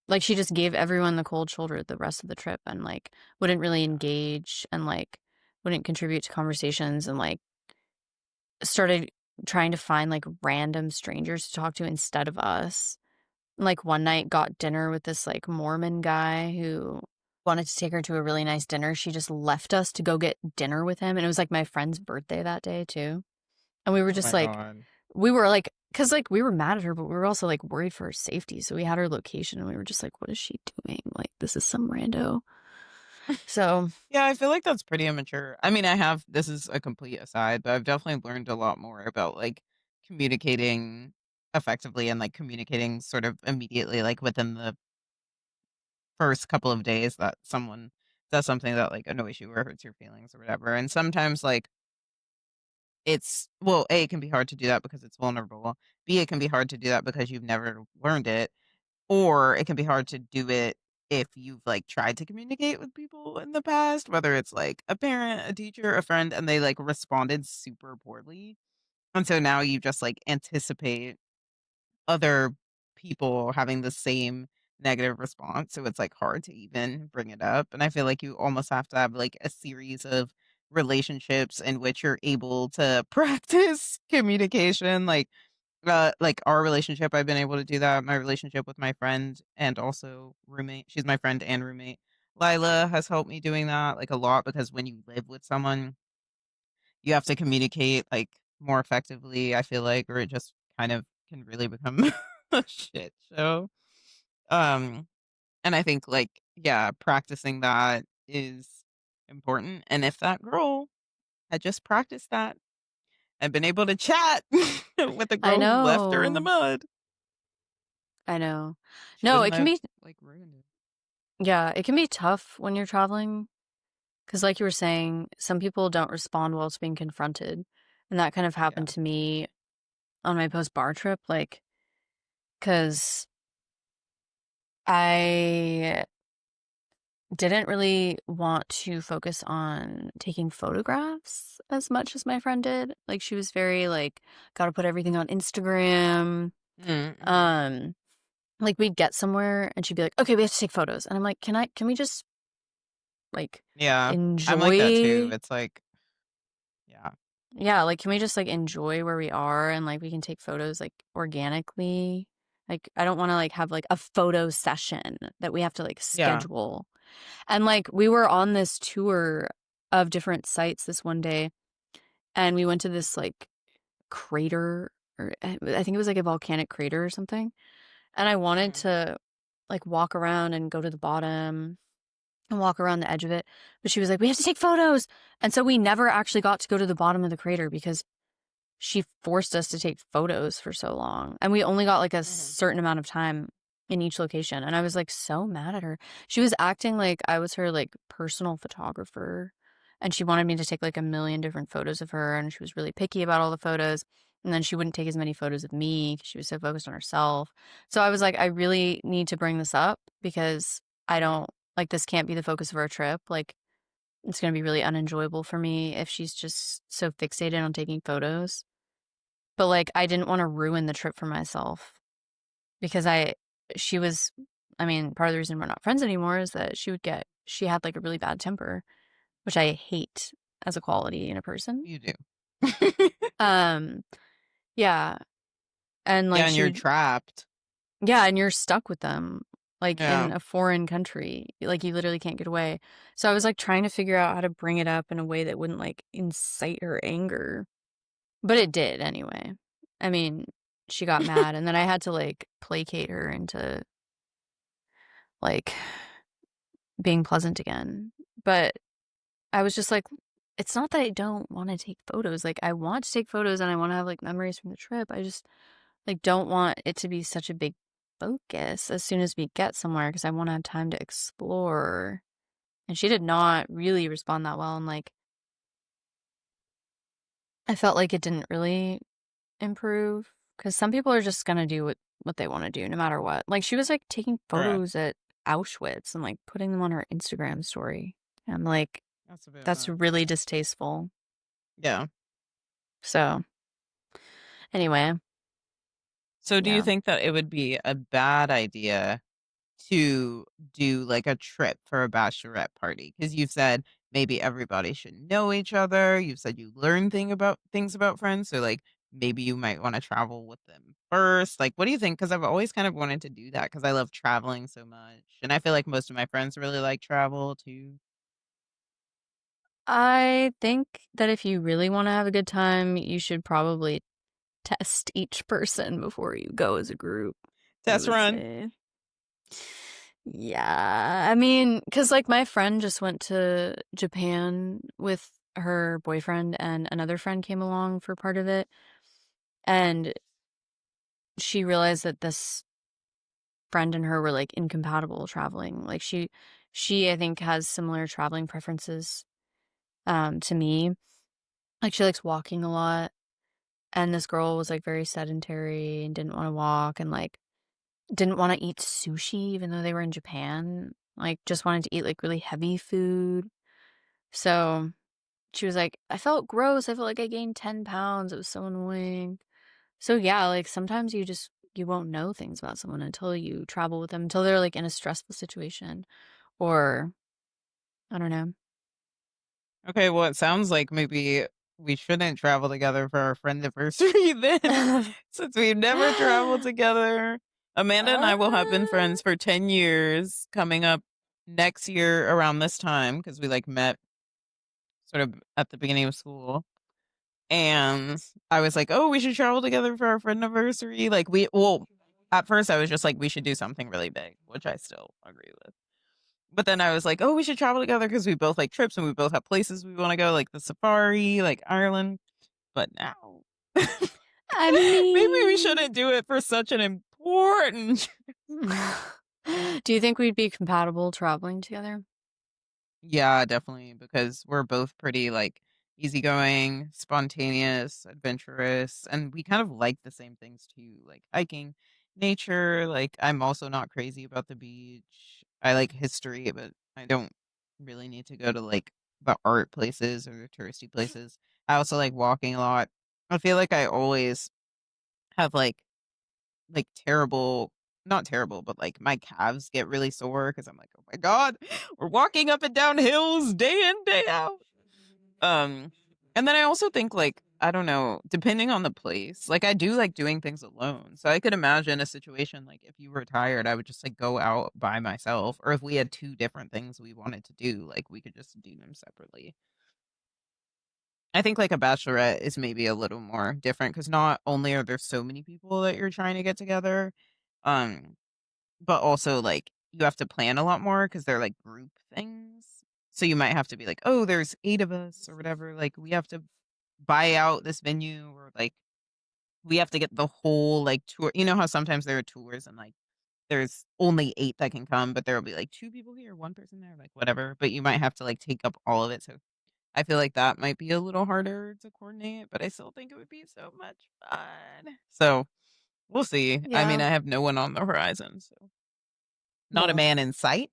Like she just gave everyone the cold shoulder the rest of the trip and like wouldn't really Yeah. engage and like wouldn't contribute to conversations and like started trying to find like random strangers to talk to instead of us. Like one night got dinner with this like Mormon guy who wanted to take her to a really nice dinner. She just left us to go get dinner with him and it was like my friend's birthday that day too. And we were Oh just my like god. we were like cuz like we were mad at her but we were also like worried for her safety. So we had her location and we were just like what is she doing? Like this is some rando. So, Yeah, I feel like that's pretty immature. I mean, this is a complete aside, but I've definitely learned a lot more about like communicating effectively and like communicating sort of immediately, like within the first couple of days that someone does something that like annoys you or hurts your feelings or whatever. And sometimes like well, A, it can be hard to do that because it's vulnerable. B, it can be hard to do that because you've never learned it. Or it can be hard to do it if you've, like, tried to communicate with people in the past, whether it's, like, a parent, a teacher, a friend, and they, like, responded super poorly. And so now you just, like, anticipate other people having the same negative response, so it's, like, hard to even bring it up, and I feel like you almost have to have, like, a series of relationships in which you're able to practice communication, like, our relationship, I've been able to do that. My relationship with my friend and also roommate she's my friend and roommate. Lila has helped me doing that, like, a lot because when you live with someone, you have to communicate, like, more effectively, I feel like, or it just kind of can really become a shit show. Um, and I think, like, yeah, practicing that is important, and if that girl had just practiced that and been able to chat with a I girl who left her in the know. mud, I know. she No, wouldn't it can have, be like, ruined it. yeah, it can be tough when you're traveling. 'Cause like you were saying, some people don't respond well to being confronted, and that kind of Yeah. happened to me on my post-bar trip, like, cause I didn't really want to focus on taking photographs as much as my friend did. Like, she was very, like, "Gotta put everything on Instagram." Mm, mhm. Um, like, we'd get somewhere, and she'd be like, "Okay, we have to take photos." And I'm like, can we just, like, Yeah. I'm like that too. enjoy." It's like yeah. Yeah, like, can we just, like, enjoy where we are and, like, we can take photos, like, organically? Like, I don't wanna, like, have, like, a photo session that we have to, like, Yeah. schedule. And, like, we were on this tour of different sites this one day, and we went to this, like, crater or I think it was, like, a volcanic crater or something, and I wanted Mhm. to, like, walk around and go to the bottom and walk around the edge of it, but she was like, "We have to take photos!" And so we never actually got to go to the bottom of the crater because she forced us to take photos for so long, and we only got, like, a Mhm. certain amount of time in each location, and I was, like, so mad at her. She was acting like I was her, like, personal photographer, and she wanted me to take, like, a million different photos of her, and she was really picky about all the photos, and then she wouldn't take as many photos of me 'cause she was so focused on herself. So I was like, "I really need to bring this up because I Mhm. don't like, this can't be the focus of our trip, like, it's gonna be really unenjoyable for me if she's just so fixated on taking photos." but, like, I didn't wanna ruin the trip for myself because she was I mean, part of the reason we're not friends anymore is that she had, like, a really bad temper, which I hate as a quality in a person. You do. Um, yeah, and, Yeah, like, and she you're would trapped. yeah, and you're stuck with them, like, in Yeah. a foreign country, like, you literally can't get away. So I was, like, trying to figure out how to bring it up in a way that wouldn't, like, incite her anger, but it did anyway. I mean, she got mad, and then I had to, like, placate her into, like, being pleasant again, but I was just like, it's not that I don't wanna take photos, like, I want to take photos and I wanna have, like, memories from the trip, I just, like, don't want it to be such a big focus as soon as we get somewhere because I wanna have time to explore, and she did not really respond that well, and, like, I felt like it didn't really improve because some people are just gonna do what they wanna do no matter what. Like, she was, like, taking Correct. photos at Auschwitz and, like, putting them on her Instagram story. I'm like, That's a bit "That's much. really distasteful." Yeah. So, anyway, So do you yeah. think that it would be a bad idea to do like a trip for a bachelorette party? Because you've said maybe everybody should know each other. You've said you learn things about friends. So like maybe you might want to travel with them first. Like, what do you think? Because I've always kind of wanted to do that because I love traveling so much. And I feel like most of my friends really like travel too. I think that if you really wanna have a good time, you should probably test each person before you go as a group, I Test would run. say. Yeah, I mean, cause like, my friend just went to Japan with her boyfriend, and another friend came along for part of it, and she realized that this friend and her were, like, incompatible traveling. Like, she, I think, has similar traveling preferences, to me. Like, she likes walking a lot, and this girl was, like, very sedentary and didn't wanna walk and, like, didn't wanna eat sushi even though they were in Japan, like, just wanted to eat, like, really heavy food. So, she was like, "I felt gross, I felt like I gained 10 pounds, it was so annoying." So, yeah, like, sometimes you won't know things about someone until you travel with them, until they're, like, in a stressful situation or I don't know. Okay, well, it sounds like maybe we shouldn't travel together for our friend anniversary then, since we've never traveled together. Amanda and I will have been Uh, friends for 10 years coming up next year around this time because we like met sort of at the beginning of school. And I was like, oh, we should travel together for our friend anniversary. At first I was just like, we should do something really big, which I still agree with. But then I was like, "Oh, we should travel together because we both like trips and we both have places we wanna go, like the safari, like Ireland." But now I maybe we mean shouldn't do it for such an important Do you think we'd be compatible traveling together? Yeah, definitely, because we're both pretty, like, easygoing, spontaneous, adventurous, and we kind of like the same things too, like hiking, nature, like, I'm also not crazy about the beach. I like history, but I don't really need to go to, like, the art places or the touristy places. I also like walking a lot. I feel like I always have, terrible not terrible, but, like, my calves get really sore because 'cause I'm like, "Oh my god, we're walking up and down hills day in, day out." Um, and then I also think, like, I don't know, depending on the place, like, I do like doing things alone, so I could imagine a situation, like, if you were tired, I would just, like, go out by myself, or if we had 2 different things we wanted to do, like, we could just do them separately. I think, like, a bachelorette is maybe a little more different because not only are there so many people that you're trying to get together, um but also, like, you have to plan a lot more because 'cause they're, like, group things. So you might have to be like, "Oh, there's 8 of us," or whatever, like, "We have to buy out this venue," or, like, "We have to get the whole, like, tour." You know how sometimes there are tours and, like, there's only 8 that can come, but there'll be, like, 2 people here, 1 person there, like, whatever, but you might have to, like, take up all of it, so I feel like that might be a little harder to coordinate, but I still think it would be so much fun. So, we'll see. I mean, Yeah, I have no one on the horizon, so not a well, man in sight.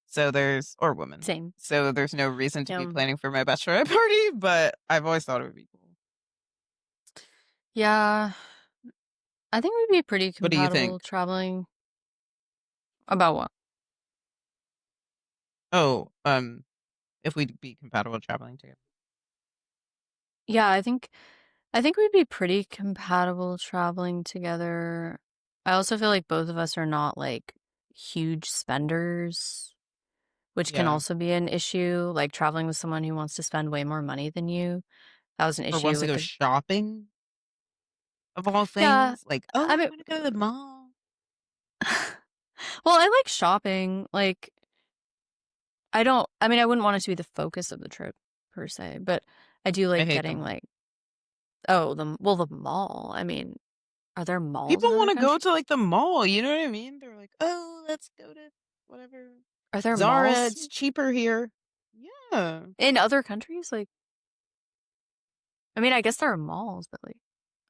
So there's or woman. same. So there's no reason to be Yeah. planning for my bachelorette party, but I've always thought it would be cool. Yeah, I think we'd be pretty What do you compatible think? traveling. About what? Oh, if we'd be compatible traveling together. Yeah, I think we'd be pretty compatible traveling together. I also feel like both of us are not like huge spenders, which can Yeah. also be an issue. Like traveling with someone who wants to spend way more money than you. That was an Or issue wants to with go the shopping of all Yeah, things. Like, I oh, I'm mean gonna go to the mall. well, I like shopping. Like I mean I wouldn't want it to be the focus of the trip per se, but I do I like hate the getting mall. like the mall. I mean, are there malls People in other want to go countries? to like the mall. You know what I mean? They're like, oh, let's go to whatever Are there Zara. malls It's cheaper here. Yeah. in other countries? Like, I mean, I guess there are malls, but like,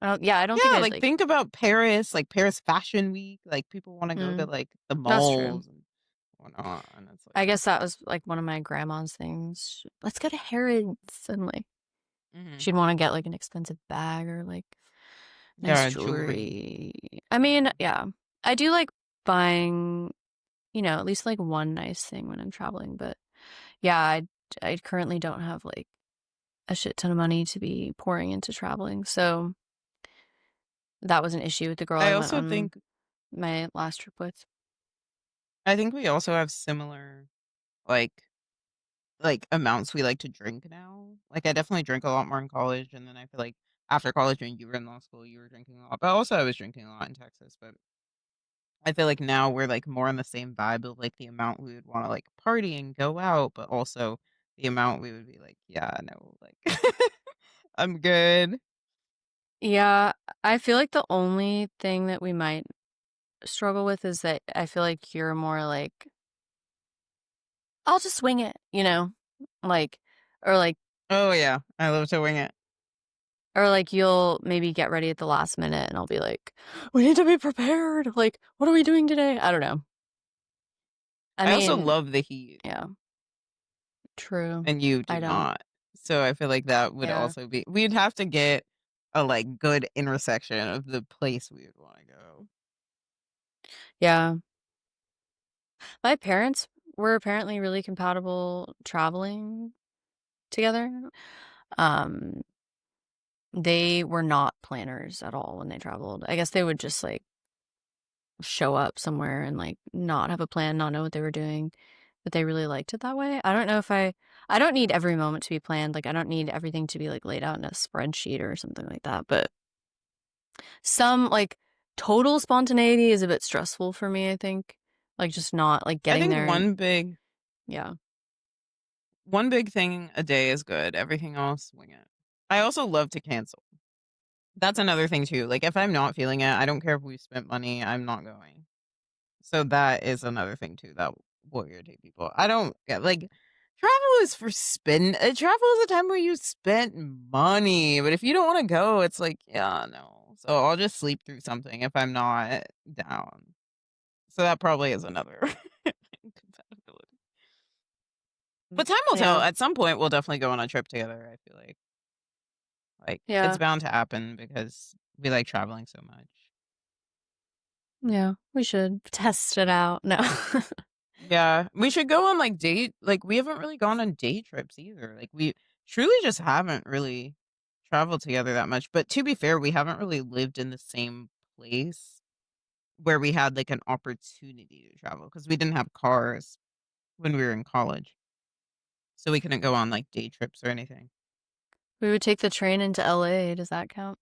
I don't think Yeah, I'd like like. think about Paris, like Paris Fashion Week. Like people want to go to Mm, like the that's true. malls and whatnot. And it's like, I guess that was like one of my grandma's things. Let's go to Harrods, and like hmm, she'd want to get like an expensive bag or like nice yeah, jewelry. jewelry. I mean, yeah, I do like buying, at least like one nice thing when I'm traveling. But yeah, I currently don't have like a shit ton of money to be pouring into traveling, so that was an issue with the girl I I went also on think, my last trip with. I think we also have similar like amounts we like to drink now. Like I definitely drank a lot more in college, and then I feel like after college when you were in law school, you were drinking a lot. But also I was drinking a lot in Texas. But I feel like now we're like more on the same vibe of like the amount we would want to like party and go out, but also the amount we would be like, yeah, no, like I'm good. Yeah, I feel like the only thing that we might struggle with is that I feel like you're more like, "I'll just wing it," you know? Like or like Oh yeah, I love to wing it. or like you'll maybe get ready at the last minute and I'll be like, "We need to be prepared." Like, "What are we doing today?" I don't know. I I also mean, love the heat, yeah, true. and you do I don't. not. So I feel like that would Yeah. also be we'd have to get a like good intersection of the place we would want to go. Yeah. My parents were apparently really compatible traveling together. Um, they were not planners at all when they traveled. I guess they would just like show up somewhere and like not have a plan, not know what they were doing, but they really liked it that way. I don't know if I don't need every moment to be planned. Like I don't need everything to be like laid out in a spreadsheet or something like that, but some like total spontaneity is a bit stressful for me, I think. Like just not like I getting think there and yeah. one big thing a day is good. Everything else, wing it. I also love to cancel. That's another thing too. Like if I'm not feeling it, I don't care if we spent money, I'm not going. So that is another thing too that will irritate people. I don't get like travel is for spend. Travel is a time where you spend money, but if you don't want to go, it's like yeah, no. So I'll just sleep through something if I'm not down. So that probably is another incompatibility. But time will tell. Yeah. At some point, we'll definitely go on a trip together. I feel like it's Yeah. bound to happen because we like traveling so much. Yeah. We should test it out. No. Yeah, we should go on like date. Like we haven't really gone on day trips either. Like we truly just haven't really traveled together that much. But to be fair, we haven't really lived in the same place where we had like an opportunity to travel because we didn't have cars when we were in college, so we couldn't go on like day trips or anything. We would take the train into LA. Does that count?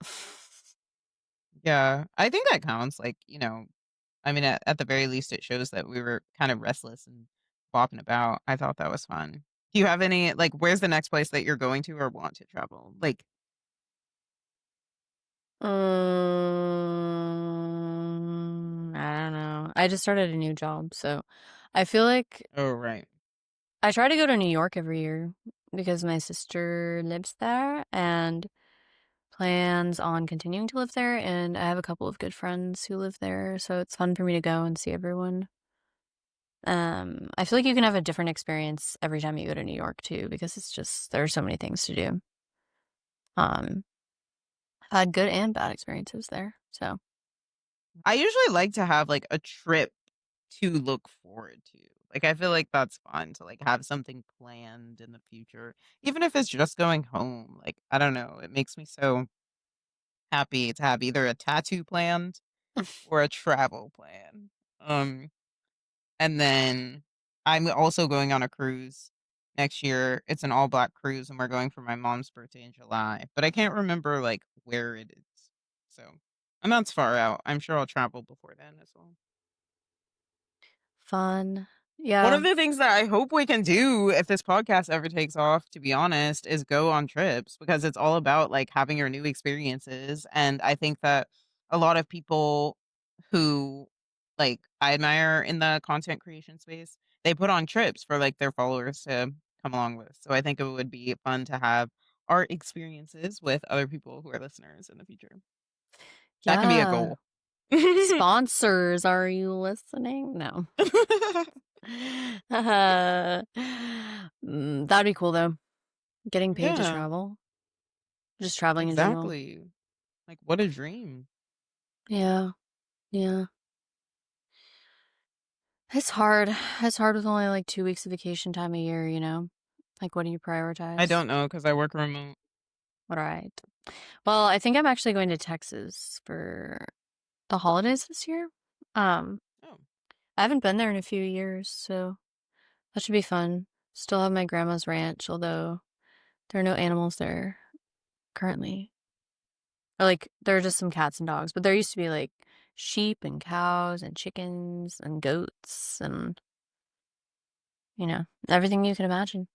Yeah, I think that counts. Like I mean, at the very least, it shows that we were kind of restless and bopping about. I thought that was fun. Do you have any like, where's the next place that you're going to or want to travel? Like, I don't know. I just started a new job, so I feel like oh, right. I try to go to New York every year because my sister lives there and plans on continuing to live there, and I have a couple of good friends who live there, so it's fun for me to go and see everyone. I feel like you can have a different experience every time you go to New York too, because it's just there are so many things to do. Um, had good and bad experiences there. So I usually like to have, like, a trip to look forward to. Like, I feel like that's fun to, like, have something planned in the future, even if it's just going home. Like, I don't know, it makes me so happy to have either a tattoo planned or a travel plan. Um, and then I'm also going on a cruise next year. It's an all-black cruise, and we're going for my mom's birthday in July, but I can't remember, like, where it is. So and that's far out. I'm sure I'll travel before then as well. fun. One Yeah. of the things that I hope we can do if this podcast ever takes off, to be honest, is go on trips because it's all about like having your new experiences. And I think that a lot of people who like I admire in the content creation space, they put on trips for like their followers to come along with. So I think it would be fun to have our experiences with other people who are listeners in the future. That can be a Yeah. goal. Sponsors, are you listening? No. Uh, that'd be cool though. Getting paid to Yeah, travel. Just traveling in general. exactly. Like what a dream. Yeah. Yeah. It's hard. It's hard with only like 2 weeks of vacation time a year, you know? Like, what do you I prioritize? don't know because I work remote. All right. Well, I think I'm actually going to Texas for the holidays this year. Um, Oh, I haven't been there in a few years, so that should be fun. Still have my grandma's ranch, although there are no animals there currently. Or like there are just some cats and dogs, but there used to be like sheep and cows and chickens and goats and everything you can imagine.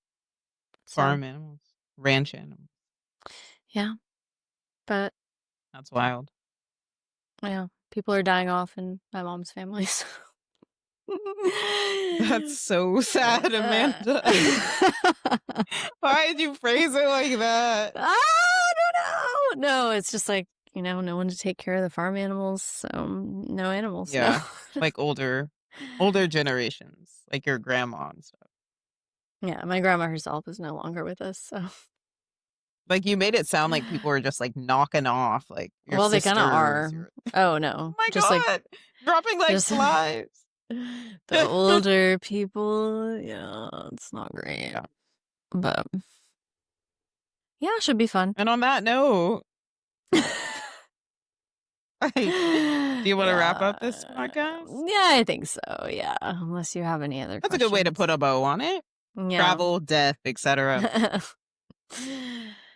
So, farm animals, ranch animals. yeah, but That's wild. yeah, people are dying off in my mom's family. So. That's so sad, Uh, Amanda. Why did you phrase it like that? I don't know. No, it's just like, no one to take care of the farm animals, so no animals. No. Yeah, like older generations, like your grandma and stuff. Yeah, my grandma herself is no longer with us, so. Like you made it sound like people were just like knocking off, like your Well, they kind of sisters. are. Your Oh oh no, my just like god, dropping like just flies. the older people. Yeah, it's not great, Yeah. but yeah, it should be fun. And on that note, like, do you want to wrap Yeah. up this podcast? Yeah, I think so. Yeah, unless you have any other That's a good way to questions. put a bow on it. Yeah. Travel, death, etc.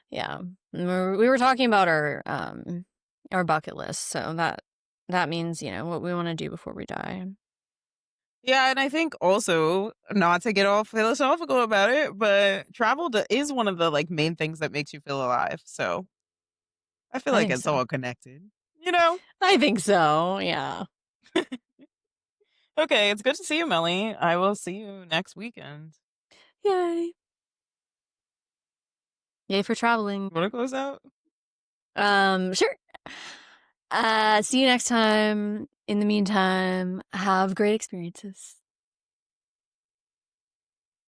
Yeah. We were talking about our bucket list, so that means, what we want to do before we die. Yeah, and I think also not to get all philosophical about it, but is one of the like main things that makes you feel alive. So I feel I like think it's so. all connected. You know? I think so. Yeah. Okay, it's good to see you, Melly. I will see you next weekend. Yay. Yay for traveling. Want to close out? Sure. See you next time. In the meantime, have great experiences.